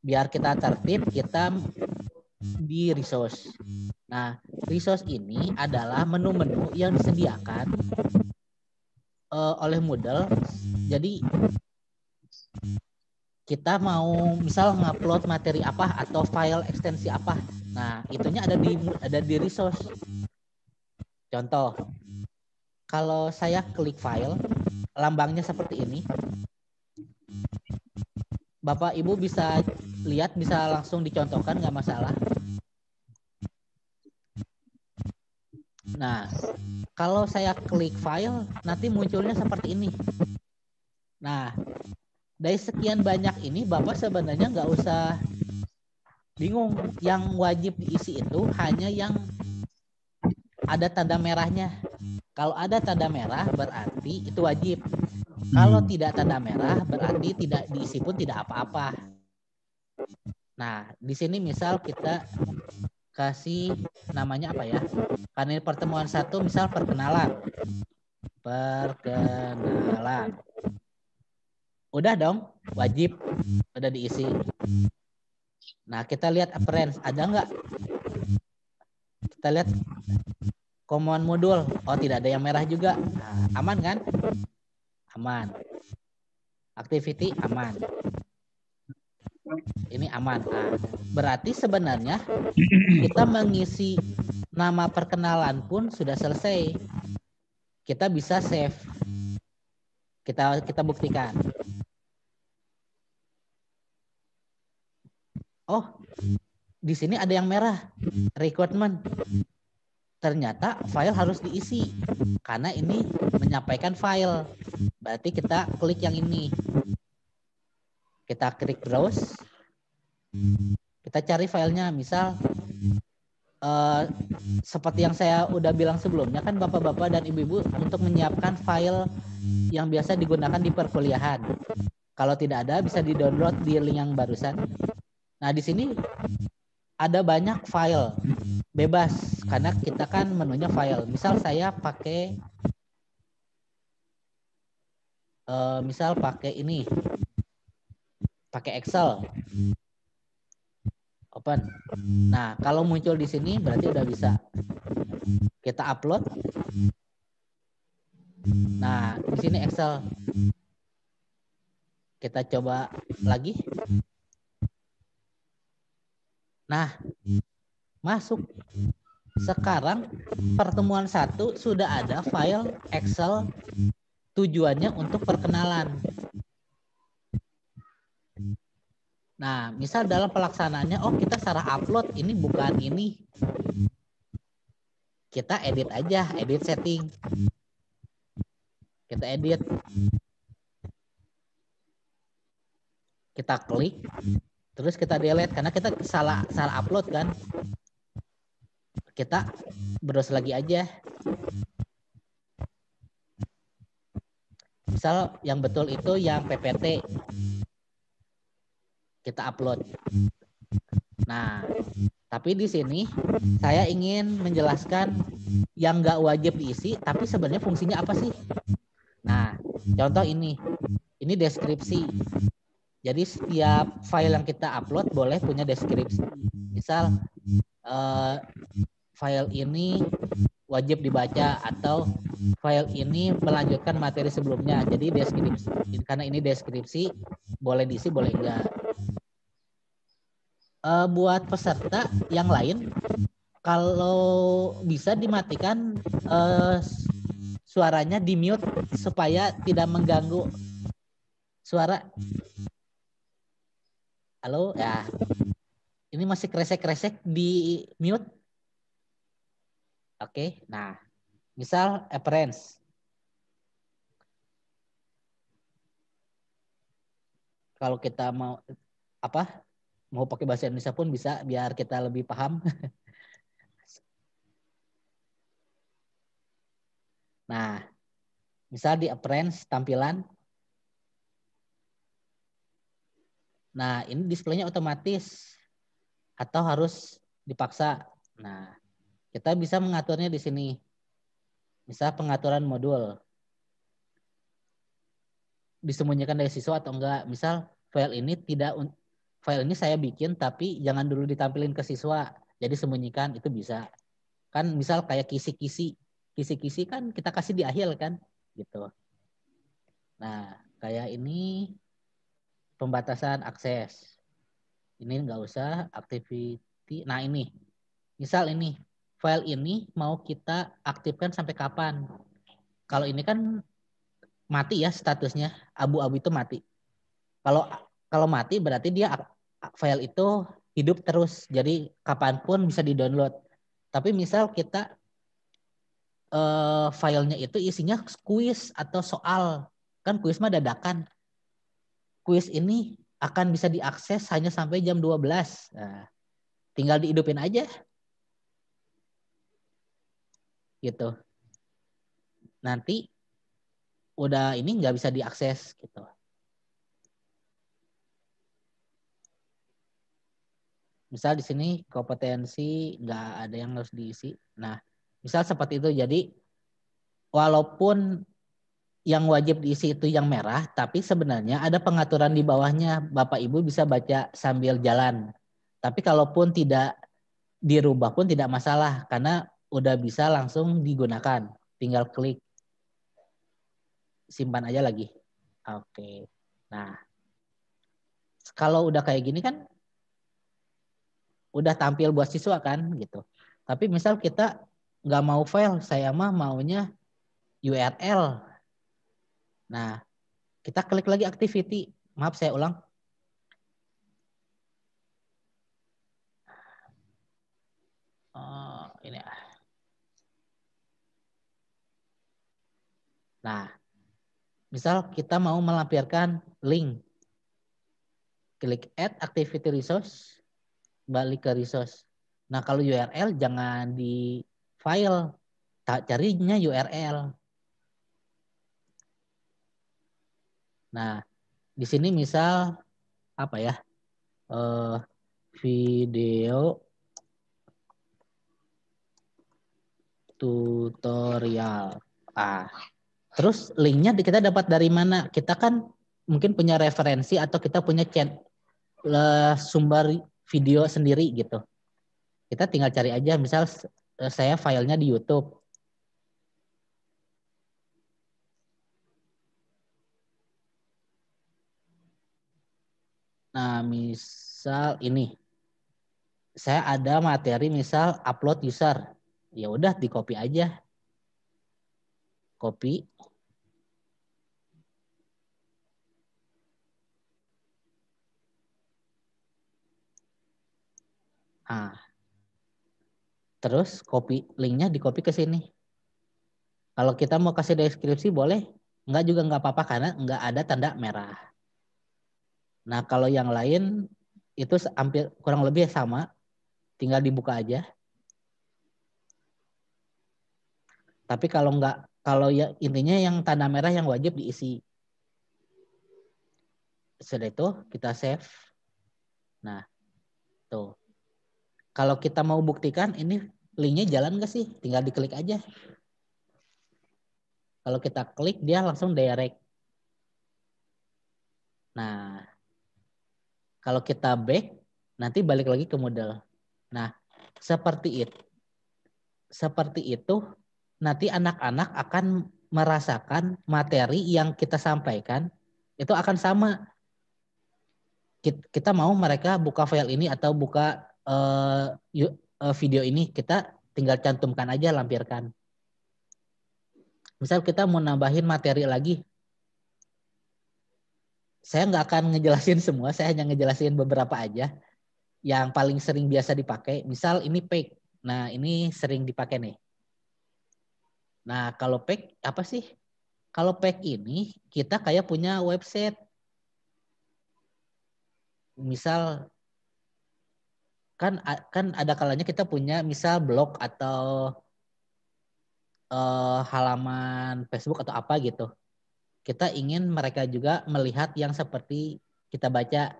Biar kita tertib, kita di resource. Nah, resource ini adalah menu-menu yang disediakan oleh Moodle. Jadi kita mau misal ngupload materi apa atau file ekstensi apa. Nah, itunya ada di resource. Contoh, kalau saya klik file, lambangnya seperti ini. Bapak Ibu bisa lihat, bisa langsung dicontohkan, nggak masalah. Nah, kalau saya klik file, nanti munculnya seperti ini. Nah, dari sekian banyak ini, Bapak sebenarnya nggak usah bingung. Yang wajib diisi itu hanya yang ada tanda merahnya. Kalau ada tanda merah, berarti itu wajib. Kalau tidak tanda merah, berarti tidak diisi pun tidak apa-apa. Nah, di sini misal kita kasih namanya apa ya? Karena ini pertemuan 1, misal perkenalan. Perkenalan. Udah dong, wajib. Udah diisi. Nah, kita lihat appearance. Ada nggak? Kita lihat common modul. Oh, tidak ada yang merah juga. Nah, aman kan? Aman. Activity aman. Ini aman. Nah, berarti sebenarnya kita mengisi nama perkenalan pun sudah selesai. Kita bisa save. Kita buktikan. Oh, di sini ada yang merah. Requirement. Ternyata file harus diisi karena ini menyampaikan file. Berarti kita klik yang ini. Kita klik browse. Kita cari filenya. Misal seperti yang saya udah bilang sebelumnya kan, Bapak-bapak dan Ibu-ibu untuk menyiapkan file yang biasa digunakan di perkuliahan. Kalau tidak ada bisa di-download di link yang barusan. Nah, di sini ada banyak file bebas karena kita kan menunya file. Misal saya pakai misal pakai ini, pakai Excel, open. Nah, kalau muncul di sini berarti udah bisa. Kita upload. Nah, di sini Excel. Kita coba lagi. Nah, masuk. Sekarang pertemuan 1 sudah ada file Excel, tujuannya untuk perkenalan. Nah, misal dalam pelaksanaannya, oh kita salah upload, ini bukan ini. Kita edit aja, edit setting. Kita edit. Kita klik. Terus kita delete karena kita salah upload kan. Kita browse lagi aja. Misal yang betul itu yang PPT. Kita upload. Nah, tapi di sini saya ingin menjelaskan yang nggak wajib diisi, tapi sebenarnya fungsinya apa sih? Nah, contoh ini. Ini deskripsi. Jadi setiap file yang kita upload boleh punya deskripsi. Misal file ini wajib dibaca atau file ini melanjutkan materi sebelumnya. Jadi deskripsi, karena ini deskripsi, boleh diisi, boleh enggak. Buat peserta yang lain, kalau bisa dimatikan suaranya di mute supaya tidak mengganggu suara. Halo, ya. Ini masih kresek-kresek di mute. Oke, nah, misal appearance. Kalau kita mau mau pakai bahasa Indonesia pun bisa biar kita lebih paham. Nah, misal di appearance tampilan. Nah, ini displaynya otomatis atau harus dipaksa. Nah, kita bisa mengaturnya di sini. Misal pengaturan modul. Disembunyikan dari siswa atau enggak. Misal file ini saya bikin tapi jangan dulu ditampilin ke siswa. Jadi sembunyikan, itu bisa. Kan misal kayak kisi-kisi. Kisi-kisi kan kita kasih di akhir kan, gitu. Nah, kayak ini pembatasan akses. Ini enggak usah, activity. Nah, ini. Misal ini, file ini mau kita aktifkan sampai kapan? Kalau ini kan mati ya statusnya, abu-abu itu mati. Kalau mati berarti dia file itu hidup terus, jadi kapanpun bisa di-download. Tapi misal kita filenya itu isinya kuis atau soal, kan kuis mah dadakan. Kuis ini akan bisa diakses hanya sampai jam 12. Nah, tinggal dihidupin aja. Gitu. Nanti udah ini nggak bisa diakses gitu. Misal di sini kompetensi nggak ada yang harus diisi. Nah, misal seperti itu. Jadi walaupun yang wajib diisi itu yang merah, tapi sebenarnya ada pengaturan di bawahnya. Bapak Ibu bisa baca sambil jalan. Tapi kalaupun tidak dirubah pun tidak masalah karena udah bisa langsung digunakan. Tinggal klik simpan aja lagi. Oke. Nah, kalau udah kayak gini kan udah tampil buat siswa kan gitu. Tapi misal kita nggak mau file, saya mah maunya URL. Nah, kita klik lagi activity. Maaf saya ulang. Ini. Nah, misal kita mau melampirkan link. Klik add activity resource, balik ke resource. Nah, kalau URL jangan di file, carinya URL. Nah, di sini misal apa ya? Video tutorial. Terus linknya kita dapat dari mana? Kita kan mungkin punya referensi atau kita punya sumber video sendiri gitu. Kita tinggal cari aja. Misal saya filenya di YouTube. Nah, misal ini. Saya ada materi misal upload user. Ya udah di copy aja. Copy. Terus copy linknya di copy ke sini. Kalau kita mau kasih deskripsi boleh. Enggak juga enggak apa-apa karena enggak ada tanda merah. Nah, kalau yang lain itu hampir kurang lebih sama. Tinggal dibuka aja. Tapi kalau enggak, kalau ya intinya yang tanda merah yang wajib diisi. Setelah itu kita save. Nah, tuh. Kalau kita mau buktikan ini linknya jalan nggak sih? Tinggal diklik aja. Kalau kita klik dia langsung direct. Nah, kalau kita back nanti balik lagi ke model. Nah, seperti itu. seperti itu, nanti anak-anak akan merasakan materi yang kita sampaikan itu akan sama. Kita mau mereka buka file ini atau buka video ini, kita tinggal cantumkan aja, lampirkan. Misal kita mau nambahin materi lagi, saya nggak akan ngejelasin semua, saya hanya ngejelasin beberapa aja yang paling sering biasa dipakai. Misal ini PEG, nah ini sering dipakai nih. Nah kalau PEG apa sih? Kalau PEG ini kita kayak punya website. Misal kan ada kalanya kita punya misal blog atau halaman Facebook atau apa gitu. Kita ingin mereka juga melihat yang seperti kita baca.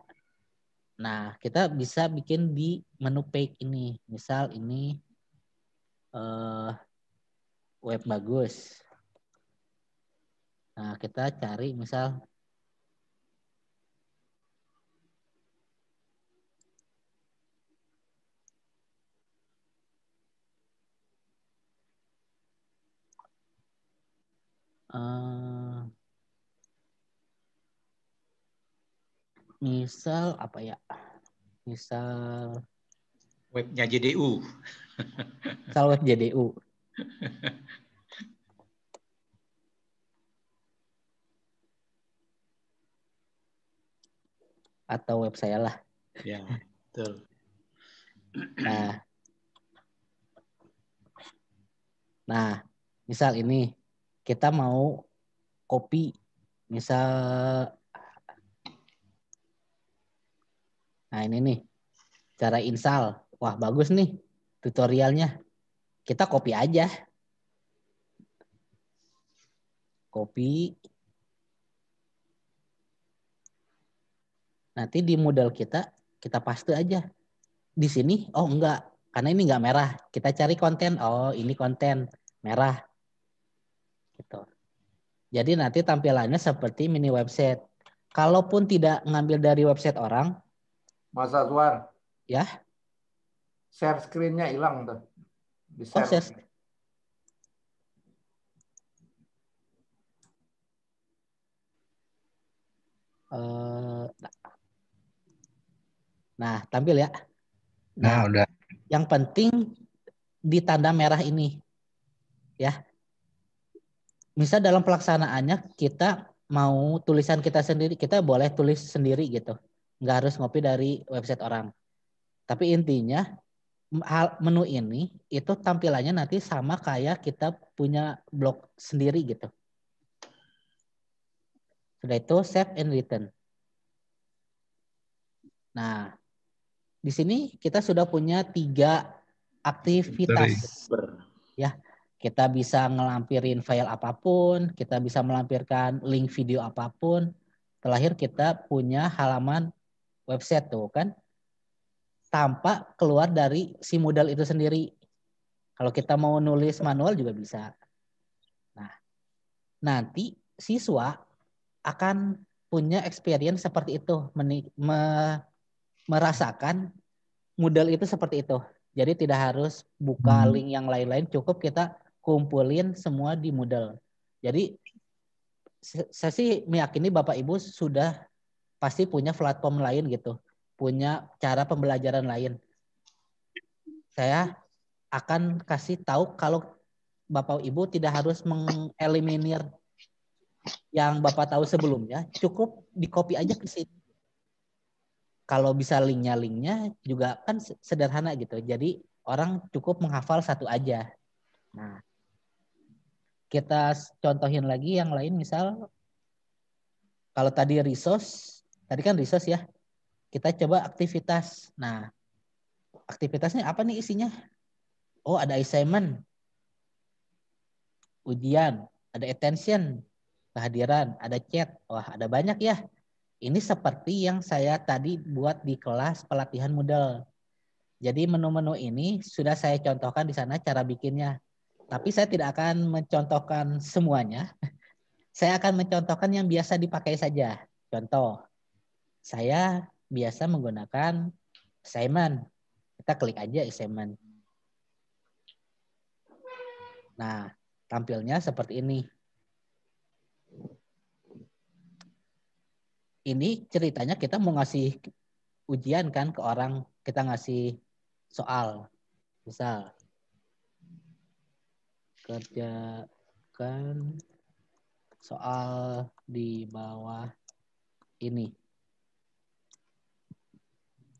Nah, kita bisa bikin di menu page ini. Misal ini web bagus. Nah, kita cari misal misal apa ya? Misal webnya JDU. Misal web JDU. Atau web saya lah. Ya, betul. Nah, misal ini kita mau copy, misal, nah ini nih cara install, wah bagus nih tutorialnya, kita copy aja, copy, nanti di modal kita paste aja, di sini oh enggak, karena ini enggak merah, kita cari konten, oh ini konten merah, gitu. Jadi nanti tampilannya seperti mini website. Kalaupun tidak ngambil dari website orang, Mas Azwar. Ya. Share screen-nya hilang tuh. Di share. Proses. Nah, tampil ya. Nah, udah. Yang penting di tanda merah ini. Ya. Misal dalam pelaksanaannya kita mau tulisan kita sendiri, kita boleh tulis sendiri gitu. Nggak harus ngopi dari website orang. Tapi intinya menu ini itu tampilannya nanti sama kayak kita punya blog sendiri gitu. Sudah itu save and return. Nah, di sini kita sudah punya 3 aktivitas. Ya, kita bisa ngelampirin file apapun, kita bisa melampirkan link video apapun. Terakhir kita punya halaman website tuh kan, tanpa keluar dari si modal itu sendiri. Kalau kita mau nulis manual juga bisa. Nah, nanti siswa akan punya experience seperti itu, merasakan modal itu seperti itu. Jadi tidak harus buka link yang lain-lain, cukup kita kumpulin semua di Moodle. Jadi saya sih meyakini Bapak Ibu sudah pasti punya platform lain gitu, punya cara pembelajaran lain. Saya akan kasih tahu kalau Bapak Ibu tidak harus mengeliminir yang Bapak tahu sebelumnya, cukup di copy aja ke sini. Kalau bisa linknya juga kan sederhana gitu. Jadi orang cukup menghafal satu aja. Nah, kita contohin lagi yang lain, misal kalau tadi resource, tadi kan resource ya. Kita coba aktivitas. Nah, aktivitasnya apa nih isinya? Oh, ada assignment, ujian, ada attention, kehadiran, ada chat. Wah, ada banyak ya. Ini seperti yang saya tadi buat di kelas pelatihan Moodle. Jadi menu-menu ini sudah saya contohkan di sana cara bikinnya. Tapi saya tidak akan mencontohkan semuanya. Saya akan mencontohkan yang biasa dipakai saja. Contoh, saya biasa menggunakan assignment. Kita klik aja assignment. Nah, tampilnya seperti ini. Ini ceritanya kita mau ngasih ujian kan ke orang, kita ngasih soal. Misal, kerjakan soal di bawah ini.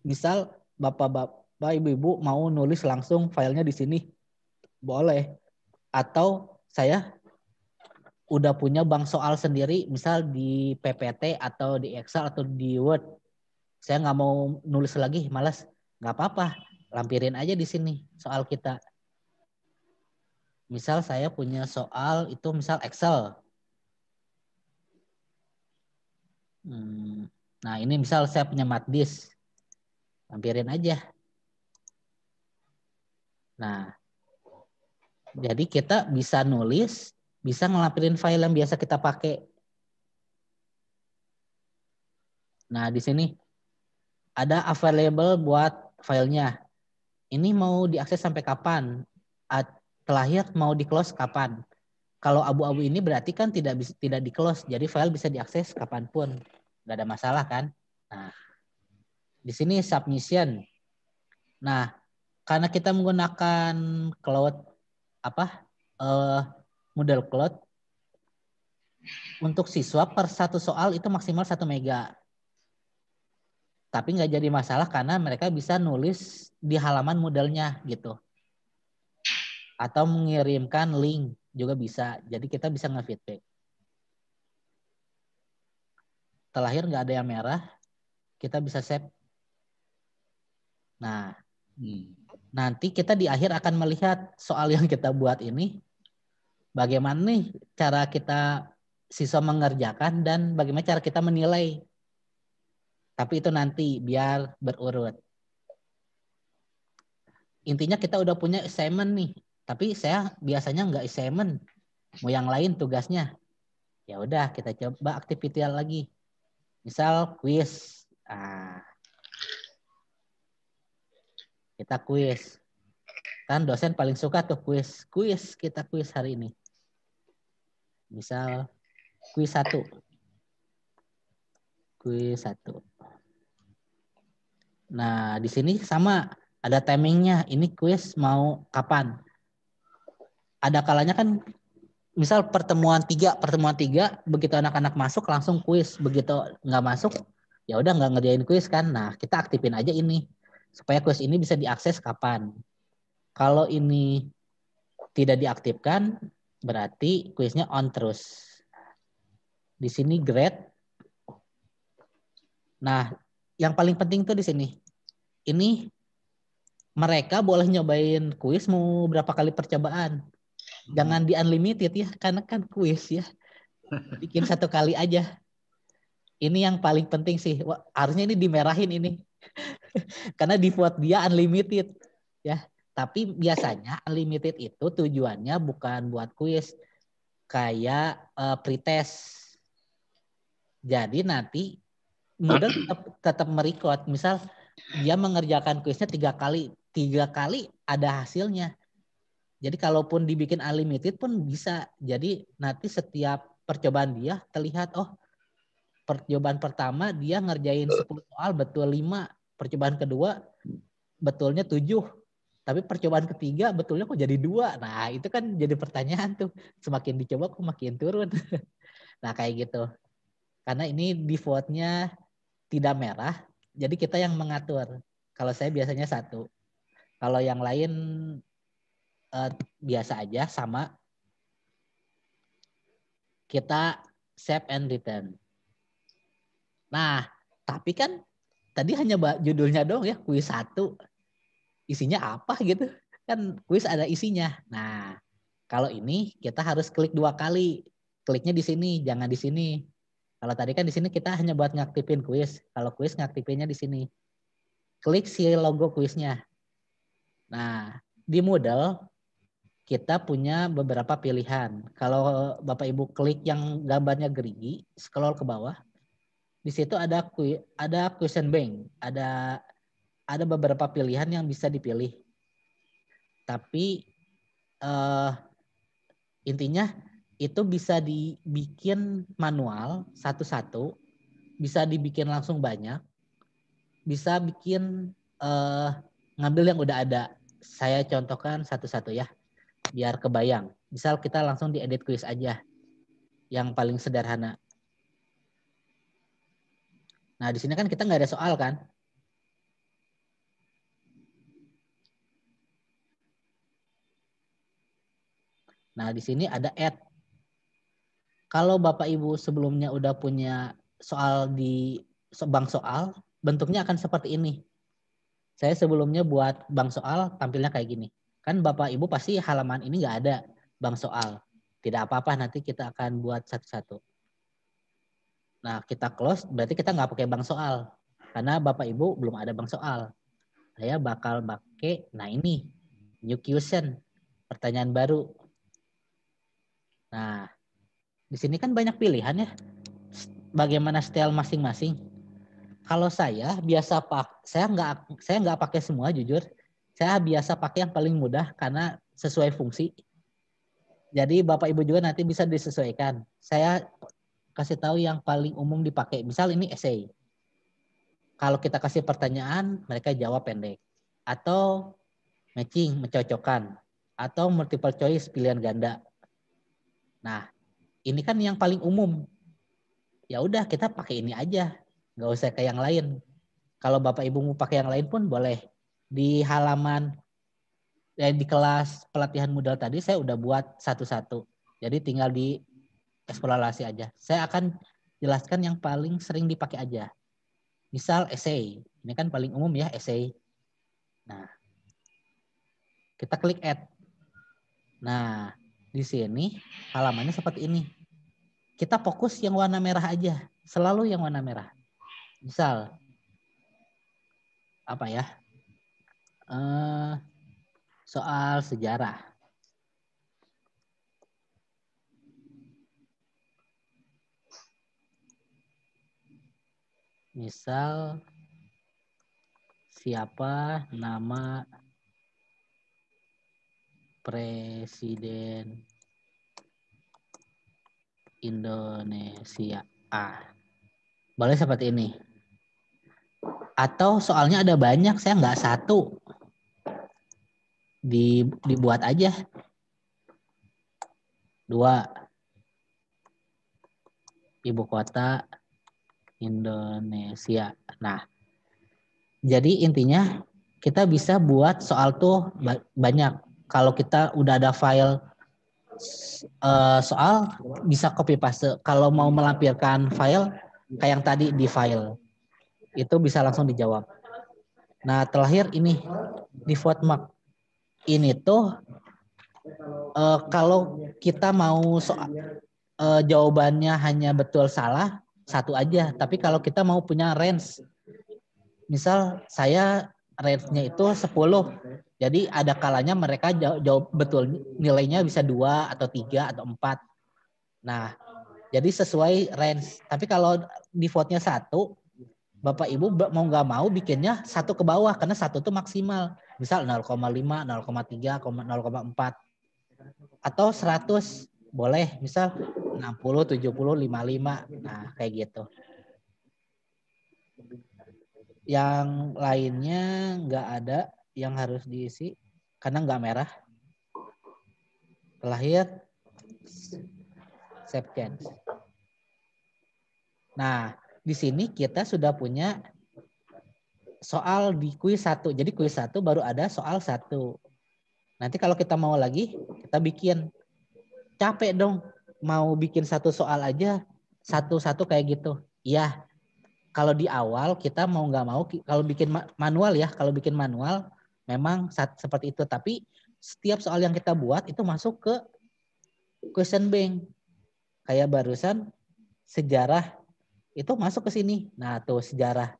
Misal Bapak, Ibu-ibu mau nulis langsung filenya di sini, boleh. Atau saya udah punya bank soal sendiri, misal di PPT atau di Excel atau di Word. Saya nggak mau nulis lagi, malas. Nggak apa-apa, lampirin aja di sini soal kita. Misal saya punya soal itu misal Excel. Nah ini misal saya punya matdisk. Lampirin aja. Nah, jadi kita bisa nulis, bisa ngelampirin file yang biasa kita pakai. Nah, di sini ada available buat filenya. Ini mau diakses sampai kapan? Terakhir mau di-close kapan? Kalau abu-abu ini berarti kan tidak di-close, jadi file bisa diakses kapanpun. Nggak ada masalah kan? Nah, di sini submission. Nah, karena kita menggunakan cloud Moodle Cloud, untuk siswa per satu soal itu maksimal 1 mega. Tapi nggak jadi masalah karena mereka bisa nulis di halaman Moodle-nya gitu. Atau mengirimkan link juga bisa. Jadi kita bisa nge-feedback. Terakhir nggak ada yang merah, kita bisa save. Nah, nanti kita di akhir akan melihat soal yang kita buat ini, bagaimana nih cara kita siswa mengerjakan dan bagaimana cara kita menilai. Tapi itu nanti biar berurut. Intinya kita udah punya assignment nih, tapi saya biasanya nggak assignment, mau yang lain tugasnya. Ya udah kita coba activity lagi. Misal quiz. Kita quiz. Kan dosen paling suka tuh quiz. Quiz, kita quiz hari ini. Misal quiz 1. Quiz 1. Nah, di sini sama ada timingnya. Ini quiz mau kapan? Ada kalanya kan misal pertemuan 3 begitu anak-anak masuk langsung quiz, begitu nggak masuk ya udah nggak ngerjain quiz kan. Nah, kita aktifin aja ini supaya quiz ini bisa diakses kapan. Kalau ini tidak diaktifkan, berarti kuisnya on terus. Di sini grade. Nah, yang paling penting tuh di sini. Ini mereka boleh nyobain kuis mau berapa kali percobaan. Jangan di unlimited ya, karena kan kuis ya. Bikin 1 kali aja. Ini yang paling penting sih. Wah, harusnya ini dimerahin ini. Karena default dia unlimited ya. Tapi biasanya unlimited itu tujuannya bukan buat kuis, kayak pretest. Jadi nanti Moodle tetap merecord. Misal dia mengerjakan kuisnya 3 kali, 3 kali ada hasilnya. Jadi kalaupun dibikin unlimited pun bisa. Jadi nanti setiap percobaan dia terlihat, oh percobaan pertama dia ngerjain 10 soal betul 5, percobaan kedua betulnya 7. Tapi percobaan ketiga betulnya kok jadi 2. Nah itu kan jadi pertanyaan tuh. Semakin dicoba kok makin turun. Nah kayak gitu. Karena ini defaultnya tidak merah. Jadi kita yang mengatur. Kalau saya biasanya 1. Kalau yang lain biasa aja sama. Kita save and return. Nah tapi kan tadi hanya judulnya doang ya. Kuis 1. Isinya apa gitu kan, kuis ada isinya. Nah kalau ini kita harus klik 2 kali, kliknya di sini jangan di sini. Kalau tadi kan di sini kita hanya buat ngaktifin kuis, kalau kuis ngaktifinnya di sini, klik si logo kuisnya. Nah di Moodle kita punya beberapa pilihan. Kalau Bapak Ibu klik yang gambarnya gerigi, scroll ke bawah, di situ ada question bank, ada beberapa pilihan yang bisa dipilih. Tapi Intinya itu bisa dibikin manual satu-satu, bisa dibikin langsung banyak, bisa bikin ngambil yang udah ada. Saya contohkan satu-satu ya, biar kebayang. Misal kita langsung diedit quiz aja, yang paling sederhana. Nah di sini kan kita nggak ada soal kan? Nah di sini ada add. Kalau Bapak Ibu sebelumnya udah punya soal di bank soal, bentuknya akan seperti ini. Saya sebelumnya buat bank soal tampilnya kayak gini. Kan Bapak Ibu pasti halaman ini nggak ada bank soal. Tidak apa-apa, nanti kita akan buat satu-satu. Nah kita close, berarti kita nggak pakai bank soal. Karena Bapak Ibu belum ada bank soal. Saya bakal pakai, nah ini, new question, pertanyaan baru. Nah, di sini kan banyak pilihan ya. Bagaimana style masing-masing. Kalau saya biasa saya nggak pakai semua jujur. Saya biasa pakai yang paling mudah karena sesuai fungsi. Jadi Bapak Ibu juga nanti bisa disesuaikan. Saya kasih tahu yang paling umum dipakai. Misal ini essay. Kalau kita kasih pertanyaan, mereka jawab pendek. Atau matching, mencocokkan. Atau multiple choice, pilihan ganda. Nah, ini kan yang paling umum. Ya udah kita pakai ini aja, nggak usah kayak yang lain. Kalau Bapak Ibu mau pakai yang lain pun boleh. Di halaman di kelas pelatihan modal tadi saya udah buat satu-satu. Jadi tinggal di eksplorasi aja. Saya akan jelaskan yang paling sering dipakai aja. Misal essay, ini kan paling umum ya essay. Nah, kita klik add. Nah, di sini halamannya seperti ini. Kita fokus yang warna merah aja, selalu yang warna merah. Misal, apa ya? Soal sejarah. Misal, siapa nama Presiden Indonesia? Boleh seperti ini. Atau soalnya ada banyak, saya nggak satu. Dibuat aja. 2. Ibu kota Indonesia. Nah, jadi intinya kita bisa buat soal tuh banyak. Kalau kita udah ada file soal, bisa copy paste. Kalau mau melampirkan file, kayak yang tadi di file, itu bisa langsung dijawab. Nah, terakhir ini, default mark. Ini tuh kalau kita mau jawabannya hanya betul salah, satu aja. Tapi kalau kita mau punya range, misal saya range-nya itu 10. Jadi ada kalanya mereka jawab betul, nilainya bisa 2 atau 3 atau 4. Nah, jadi sesuai range. Tapi kalau default-nya 1, Bapak Ibu mau nggak mau bikinnya 1 ke bawah karena 1 itu maksimal. Misal 0,5, 0,3, 0,4. Atau 100 boleh, misal 60, 70, 55. Nah, kayak gitu. Yang lainnya nggak ada yang harus diisi karena nggak merah. Terakhir, save change. Nah, di sini kita sudah punya soal di kuis 1. Jadi kuis 1 baru ada soal 1. Nanti kalau kita mau lagi, kita bikin. Capek dong, mau bikin satu soal aja, satu-satu kayak gitu. Iya, kalau di awal kita mau nggak mau, kalau bikin manual ya, kalau bikin manual memang seperti itu. Tapi setiap soal yang kita buat itu masuk ke question bank. Kayak barusan sejarah itu masuk ke sini. Nah tuh sejarah.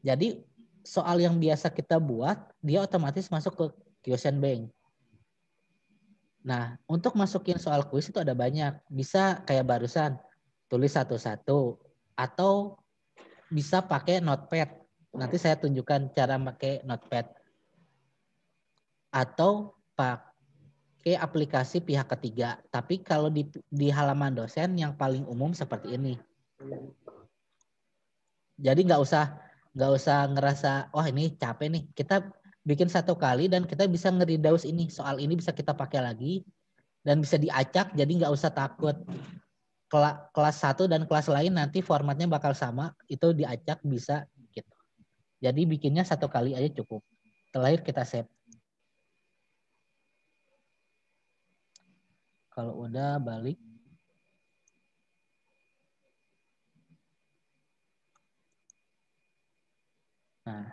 Jadi soal yang biasa kita buat, dia otomatis masuk ke question bank. Nah untuk masukin soal kuis itu ada banyak. Bisa kayak barusan, tulis satu-satu. Atau bisa pakai notepad. Nanti saya tunjukkan cara pakai notepad. Atau ke aplikasi pihak ketiga. Tapi kalau di halaman dosen yang paling umum seperti ini. Jadi nggak usah ngerasa wah ini capek nih. Kita bikin satu kali dan kita bisa ngeredaus ini. Soal ini bisa kita pakai lagi dan bisa diacak. Jadi nggak usah takut kelas 1 dan kelas lain nanti formatnya bakal sama. Itu diacak bisa gitu. Jadi bikinnya satu kali aja cukup. Terakhir kita save. Kalau udah balik. Nah,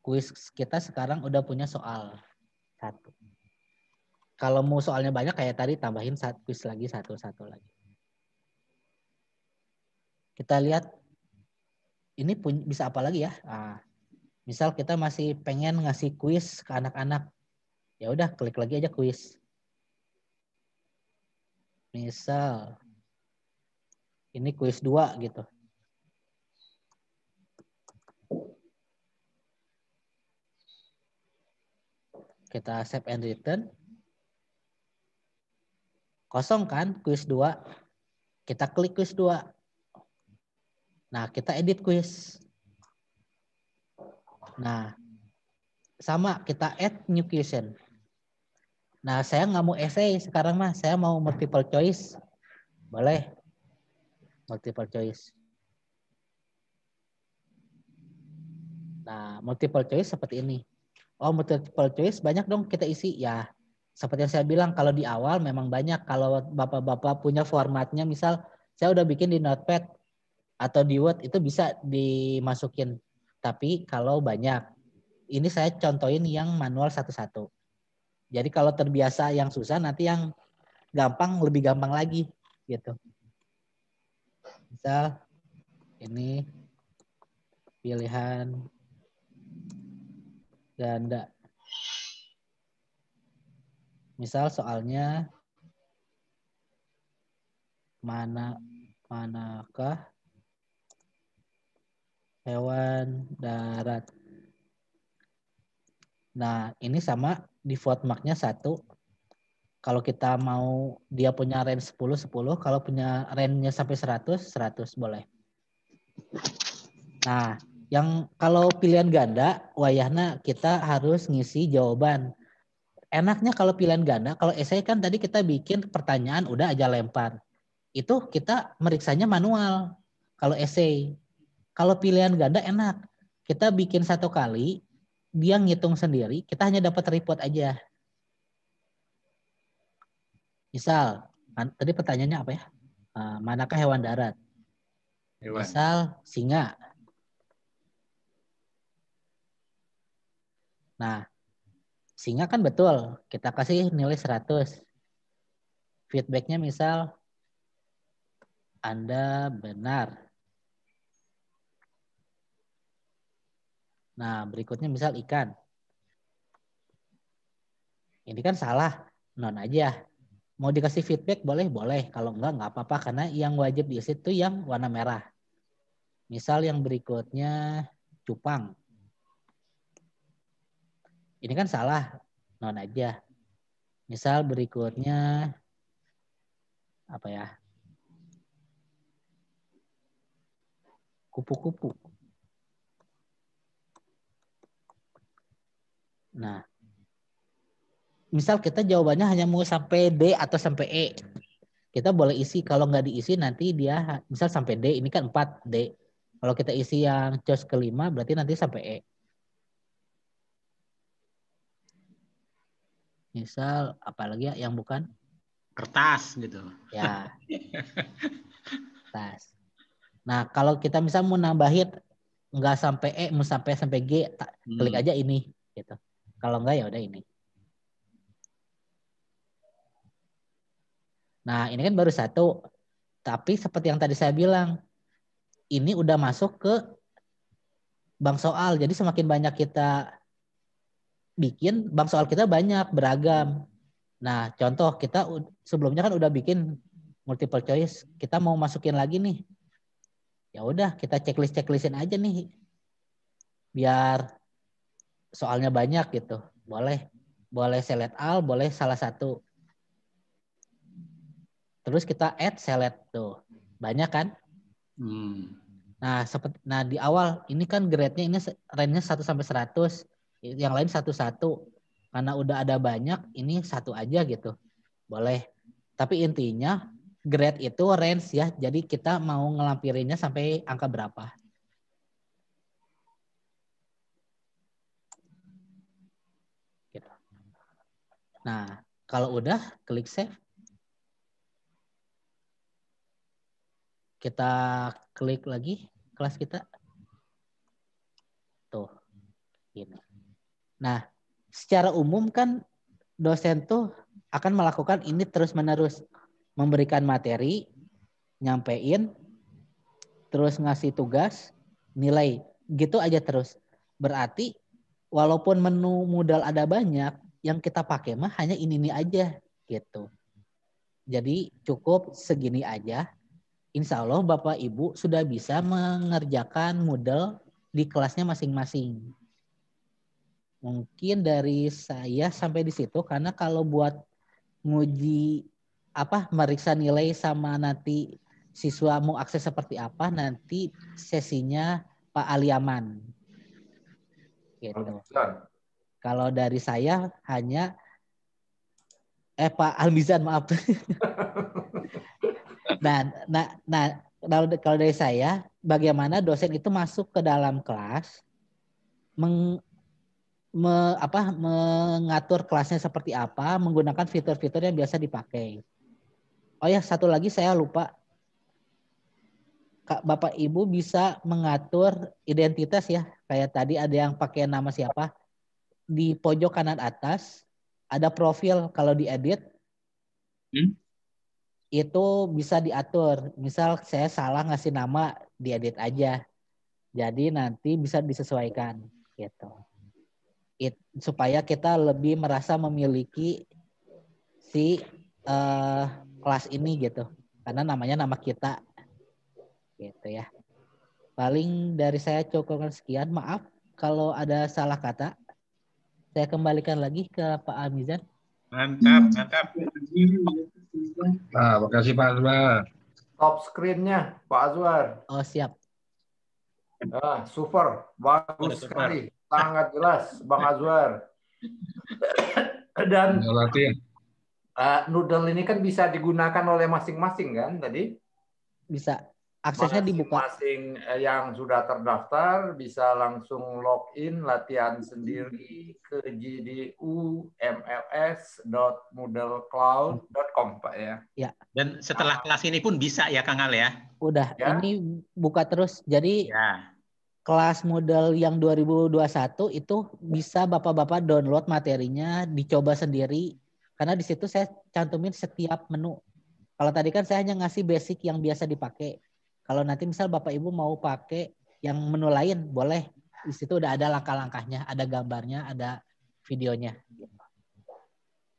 kuis kita sekarang udah punya soal 1. Kalau mau soalnya banyak kayak tadi tambahin kuis lagi satu lagi. Kita lihat ini bisa apa lagi ya? Nah, misal kita masih pengen ngasih kuis ke anak-anak, ya udah klik lagi aja kuis. Misal ini kuis 2 gitu. Kita save and return. Kosong kan kuis 2. Kita klik kuis 2. Nah, kita edit kuis. Nah, sama kita add new question. Nah, saya nggak mau essay sekarang mah, saya mau multiple choice. Boleh. Multiple choice. Nah, multiple choice seperti ini. Oh, multiple choice banyak dong kita isi. Ya, seperti yang saya bilang, kalau di awal memang banyak. Kalau Bapak-Bapak punya formatnya, misal saya udah bikin di Notepad atau di Word, itu bisa dimasukin. Tapi kalau banyak, ini saya contohin yang manual satu-satu. Jadi kalau terbiasa yang susah, nanti yang gampang lebih gampang lagi. Gitu. Misal ini pilihan ganda. Misal soalnya manakah hewan darat. Nah, ini sama default mark-nya 1. Kalau kita mau dia punya range 10, 10. Kalau punya range-nya sampai 100, 100 boleh. Nah, yang kalau pilihan ganda, wayahna kita harus ngisi jawaban. Enaknya kalau pilihan ganda, kalau essay kan tadi kita bikin pertanyaan udah aja lempar. Itu kita meriksanya manual. Kalau essay. Kalau pilihan ganda enak. Kita bikin satu kali, dia ngitung sendiri, kita hanya dapat report aja. Misal, tadi pertanyaannya apa ya? Manakah hewan darat? Hewan. Misal, singa. Nah, singa kan betul. Kita kasih nilai 100. Feedbacknya misal, Anda benar. Nah, berikutnya misal ikan. Ini kan salah, non aja. Mau dikasih feedback boleh? Boleh. Kalau enggak apa-apa. Karena yang wajib diisi itu yang warna merah. Misal yang berikutnya cupang. Ini kan salah, non aja. Misal berikutnya apa ya? Kupu-kupu. Nah, misal kita jawabannya hanya mau sampai D atau sampai E. Kita boleh isi. Kalau nggak diisi nanti dia misal sampai D. Ini kan 4 D. Kalau kita isi yang choice kelima berarti nanti sampai E. Misal apalagi ya yang bukan? Kertas gitu. Ya. Kertas. Nah, kalau kita misal mau nambahin nggak sampai E, mau sampai G, klik aja ini gitu. Kalau enggak ya udah ini. Nah, ini kan baru 1. Tapi seperti yang tadi saya bilang, ini udah masuk ke bank soal. Jadi semakin banyak kita bikin, bank soal kita banyak, beragam. Nah, contoh kita sebelumnya kan udah bikin multiple choice. Kita mau masukin lagi nih. Ya udah, kita checklistin aja nih. Biar soalnya banyak gitu. Boleh. Boleh select all, boleh salah satu. Terus kita add select tuh. Banyak kan? Nah, nah di awal ini kan grade-nya ini range-nya 1 sampai 100. Yang lain 1-1. Karena udah ada banyak, ini 1 aja gitu. Boleh. Tapi intinya grade itu range ya. Jadi kita mau ngelampirinnya sampai angka berapa. Gitu. Nah, kalau udah klik save. Kita klik lagi kelas kita. Tuh. Gini. Nah, secara umum kan dosen tuh akan melakukan ini terus-menerus. Memberikan materi, nyampein, terus ngasih tugas, nilai. Gitu aja terus. Berarti walaupun menu Moodle ada banyak, yang kita pakai mah hanya ini aja gitu. Jadi cukup segini aja. Insya Allah Bapak Ibu sudah bisa mengerjakan Moodle di kelasnya masing-masing. Mungkin dari saya sampai di situ, karena kalau buat nguji meriksa nilai sama nanti siswa mau akses seperti apa, nanti sesinya Pak Aliaman. Gitu. Kalau dari saya hanya Pak Almizan, maaf. Nah, kalau dari saya, bagaimana dosen itu masuk ke dalam kelas, mengatur kelasnya seperti apa, menggunakan fitur-fitur yang biasa dipakai. Oh ya, satu lagi saya lupa. Bapak Ibu bisa mengatur identitas ya. Kayak tadi ada yang pakai nama siapa. Di pojok kanan atas ada profil, kalau diedit itu bisa diatur. Misal saya salah ngasih nama, diedit aja. Jadi nanti bisa disesuaikan gitu. Supaya kita lebih merasa memiliki si kelas ini gitu. Karena namanya nama kita. Gitu ya. Paling dari saya cukup sekian. Maaf kalau ada salah kata. Saya kembalikan lagi ke Pak Almizan. Mantap. Nah, makasih Pak Azwar. Top screen-nya Pak Azwar. Oh, siap. Super, bagus sekali. Sangat jelas Bang Azwar. Dan Noodle ini kan bisa digunakan oleh masing-masing kan tadi? Bisa. Aksesnya dibuka. Masing-masing yang sudah terdaftar bisa langsung login latihan sendiri ke gdu.mls.moodlecloud.com Pak ya. Ya. Dan setelah kelas ini pun bisa ya Kang Al ya? Udah, ya? Ini buka terus. Jadi kelas Moodle yang 2021 itu bisa Bapak-Bapak download materinya, dicoba sendiri. Karena di situ saya cantumin setiap menu. Kalau tadi kan saya hanya ngasih basic yang biasa dipakai. Kalau nanti misal Bapak Ibu mau pakai yang menu lain, boleh. Di situ udah ada langkah-langkahnya, ada gambarnya, ada videonya.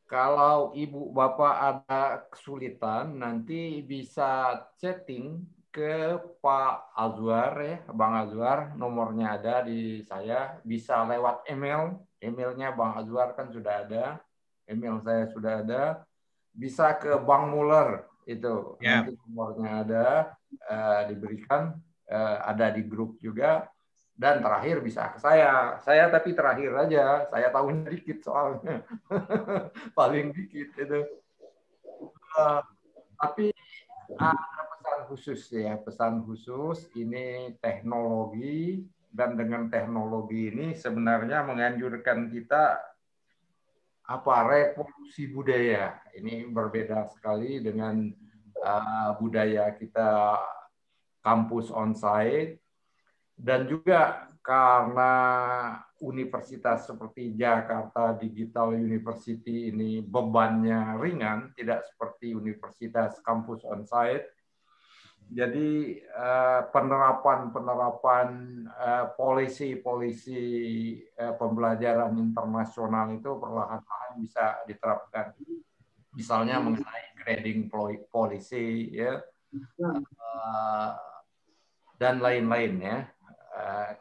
Kalau Ibu Bapak ada kesulitan, nanti bisa chatting ke Pak Azwar ya, Bang Azwar. Nomornya ada di saya. Bisa lewat email. Emailnya Bang Azwar kan sudah ada. Email saya sudah ada. Bisa ke Bang Muller itu. Nanti nomornya ada. Diberikan, ada di grup juga, dan terakhir bisa ke saya tapi terakhir aja, saya tahunya dikit soalnya. Paling dikit itu. Tapi ada pesan khusus ini teknologi, dan dengan teknologi ini sebenarnya menganjurkan kita revolusi budaya. Ini berbeda sekali dengan budaya kita kampus on-site, dan juga karena universitas seperti Jakarta Digital University ini bebannya ringan, tidak seperti universitas kampus on-site. Jadi penerapan polisi pembelajaran internasional itu perlahan-lahan bisa diterapkan. Misalnya mengenai grading policy ya, dan lain-lain ya.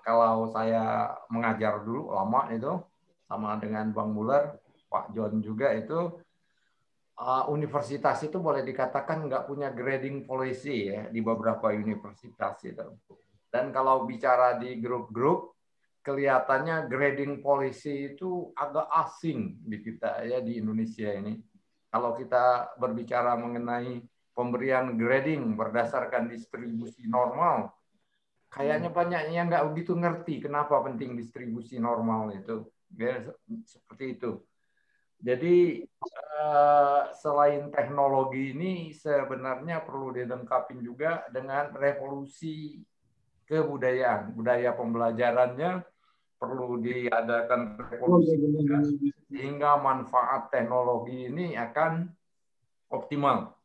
Kalau saya mengajar dulu lama itu sama dengan Bang Muller, Pak John juga itu universitas itu boleh dikatakan nggak punya grading policy ya di beberapa universitas itu. Dan kalau bicara di grup-grup, kelihatannya grading policy itu agak asing di kita ya di Indonesia ini. Kalau kita berbicara mengenai pemberian grading berdasarkan distribusi normal, kayaknya banyak yang nggak begitu ngerti kenapa penting distribusi normal itu. Ya, seperti itu. Jadi selain teknologi ini sebenarnya perlu dilengkapi juga dengan revolusi kebudayaan. Budaya pembelajarannya perlu diadakan revolusi juga, sehingga manfaat teknologi ini akan optimal.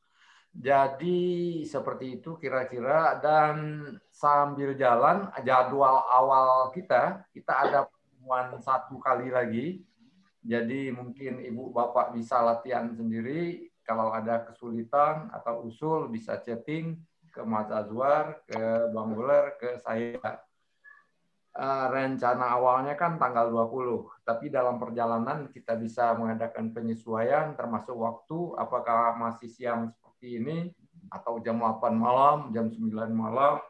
Jadi seperti itu kira-kira, dan sambil jalan jadwal awal kita ada pertemuan 1 kali lagi. Jadi mungkin Ibu Bapak bisa latihan sendiri, kalau ada kesulitan atau usul bisa chatting ke Mas Azwar, ke Bang Buller, ke saya. Rencana awalnya kan tanggal 20, tapi dalam perjalanan kita bisa mengadakan penyesuaian termasuk waktu, apakah masih siang seperti ini, atau jam 8 malam, jam 9 malam,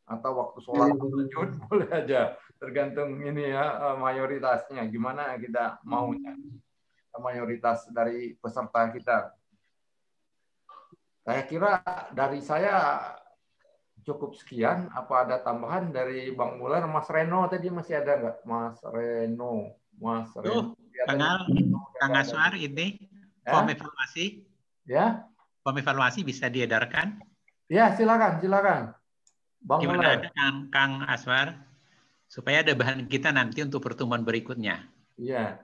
atau waktu sholat tahajud, boleh aja. Tergantung ini ya mayoritasnya, gimana kita maunya, mayoritas dari peserta kita. Saya kira dari saya cukup sekian. Apa ada tambahan dari Bang Muller? Mas Reno tadi masih ada nggak? Mas Reno. Kang Aswar ini form evaluasi. Ya. Form evaluasi bisa diedarkan? Ya, silakan. Bang Gimana Muller. ada Kang Aswar? Supaya ada bahan kita nanti untuk pertemuan berikutnya. Iya.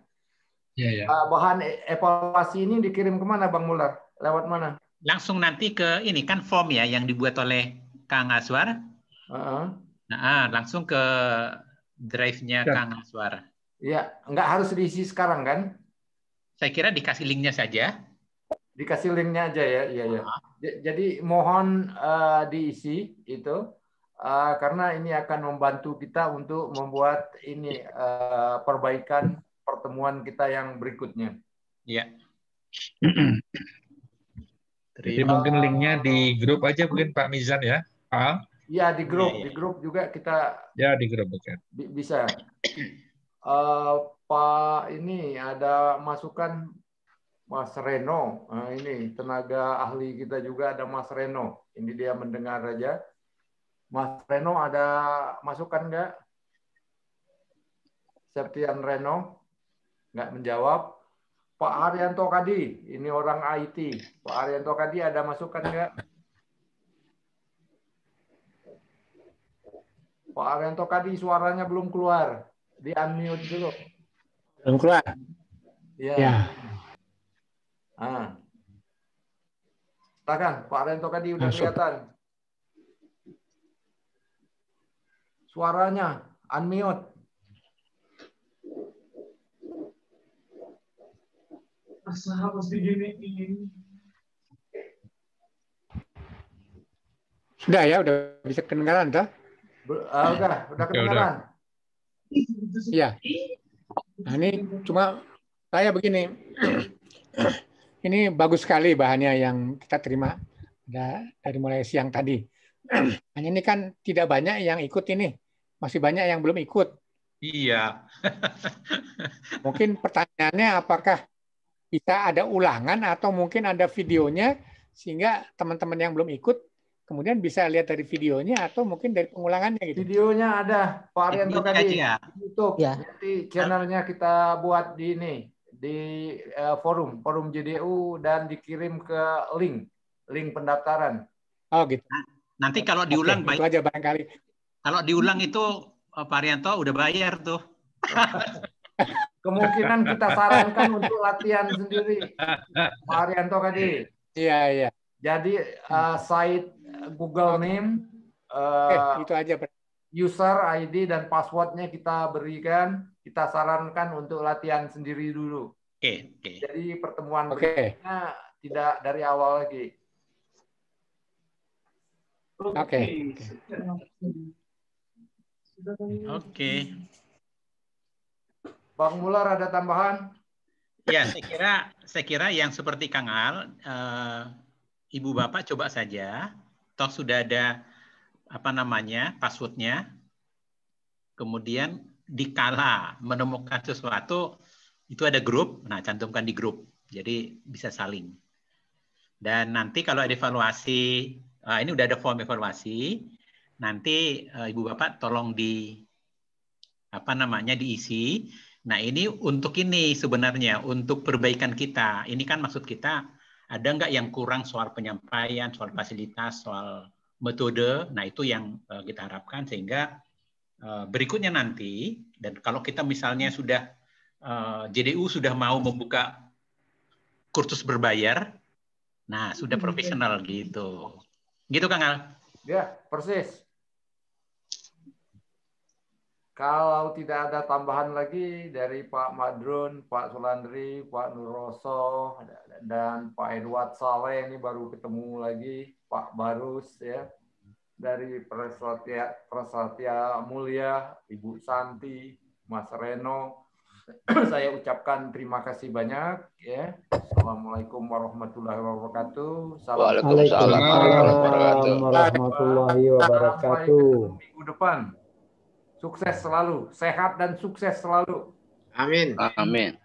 Iya. Bahan evaluasi ini dikirim kemana Bang Muller? Lewat mana? Langsung nanti ke ini kan form ya yang dibuat oleh Kang Aswar. Nah, langsung ke drive-nya Kang Aswar. Iya, nggak harus diisi sekarang kan? Saya kira dikasih linknya saja. Dikasih linknya aja ya, iya. Jadi mohon diisi itu. Karena ini akan membantu kita untuk membuat ini perbaikan pertemuan kita yang berikutnya. Iya. Jadi mungkin linknya di grup aja mungkin Pak Mizan ya, Pak. Iya di grup juga kita. Ya di grup oke. Bisa. Pak ini ada masukan Mas Reno. Ini tenaga ahli kita juga ada Mas Reno. Ini dia mendengar aja. Mas Reno ada masukan nggak? Septian Reno nggak menjawab. Pak Haryanto Kadi, ini orang IT. Pak Haryanto Kadi ada masukan nggak? Pak Haryanto Kadi suaranya belum keluar. Di unmute dulu. Belum keluar. Ya. Silakan, Pak Haryanto Kadi udah kelihatan. Suaranya unmute. Sudah ya, udah bisa kedengaran toh? Udah kedengaran. Iya. Nah, ini cuma saya begini. Ini bagus sekali bahannya yang kita terima dari mulai siang tadi. Hanya ini kan tidak banyak yang ikut ini. Masih banyak yang belum ikut. Iya. Mungkin pertanyaannya apakah bisa ada ulangan atau mungkin ada videonya sehingga teman-teman yang belum ikut kemudian bisa lihat dari videonya atau mungkin dari pengulangannya gitu. Videonya ada Pak Arianto tadi YouTube. Ya. Nanti channelnya kita buat di ini di forum JDU dan dikirim ke link pendaftaran. Oh gitu. Nanti kalau diulang itu aja barangkali. Kalau diulang itu Pak Arianto udah bayar tuh. Kemungkinan kita sarankan untuk latihan sendiri, Pak Arianto tadi. Iya. Jadi site Google name, itu aja. User ID dan passwordnya kita berikan. Kita sarankan untuk latihan sendiri dulu. Oke. Jadi pertemuan berikutnya tidak dari awal lagi. Oke. Bang Muller ada tambahan? Ya, saya kira yang seperti Kang Al, Ibu Bapak coba saja. Toh sudah ada apa namanya passwordnya. Kemudian dikala menemukan sesuatu itu ada grup, nah cantumkan di grup. Jadi bisa saling. Dan nanti kalau ada evaluasi, ini udah ada form evaluasi. Nanti Ibu Bapak tolong diisi. Nah, ini untuk ini sebenarnya untuk perbaikan kita. Ini kan maksud kita ada nggak yang kurang soal penyampaian, soal fasilitas, soal metode. Nah, itu yang kita harapkan sehingga berikutnya nanti, dan kalau kita misalnya sudah JDU sudah mau membuka kursus berbayar, nah sudah profesional gitu. Gitu Kang Al. Ya, persis. Kalau tidak ada tambahan lagi dari Pak Madrun, Pak Sulandri, Pak Nuroso, dan Pak Edward Saleh, ini baru ketemu lagi, Pak Barus, ya, dari Prasetya Mulia, Ibu Santi, Mas Reno, saya ucapkan terima kasih banyak, ya. Assalamualaikum warahmatullahi wabarakatuh. Waalaikumsalam warahmatullahi wabarakatuh. Minggu depan. Sukses selalu, sehat dan sukses selalu. Amin. Amin.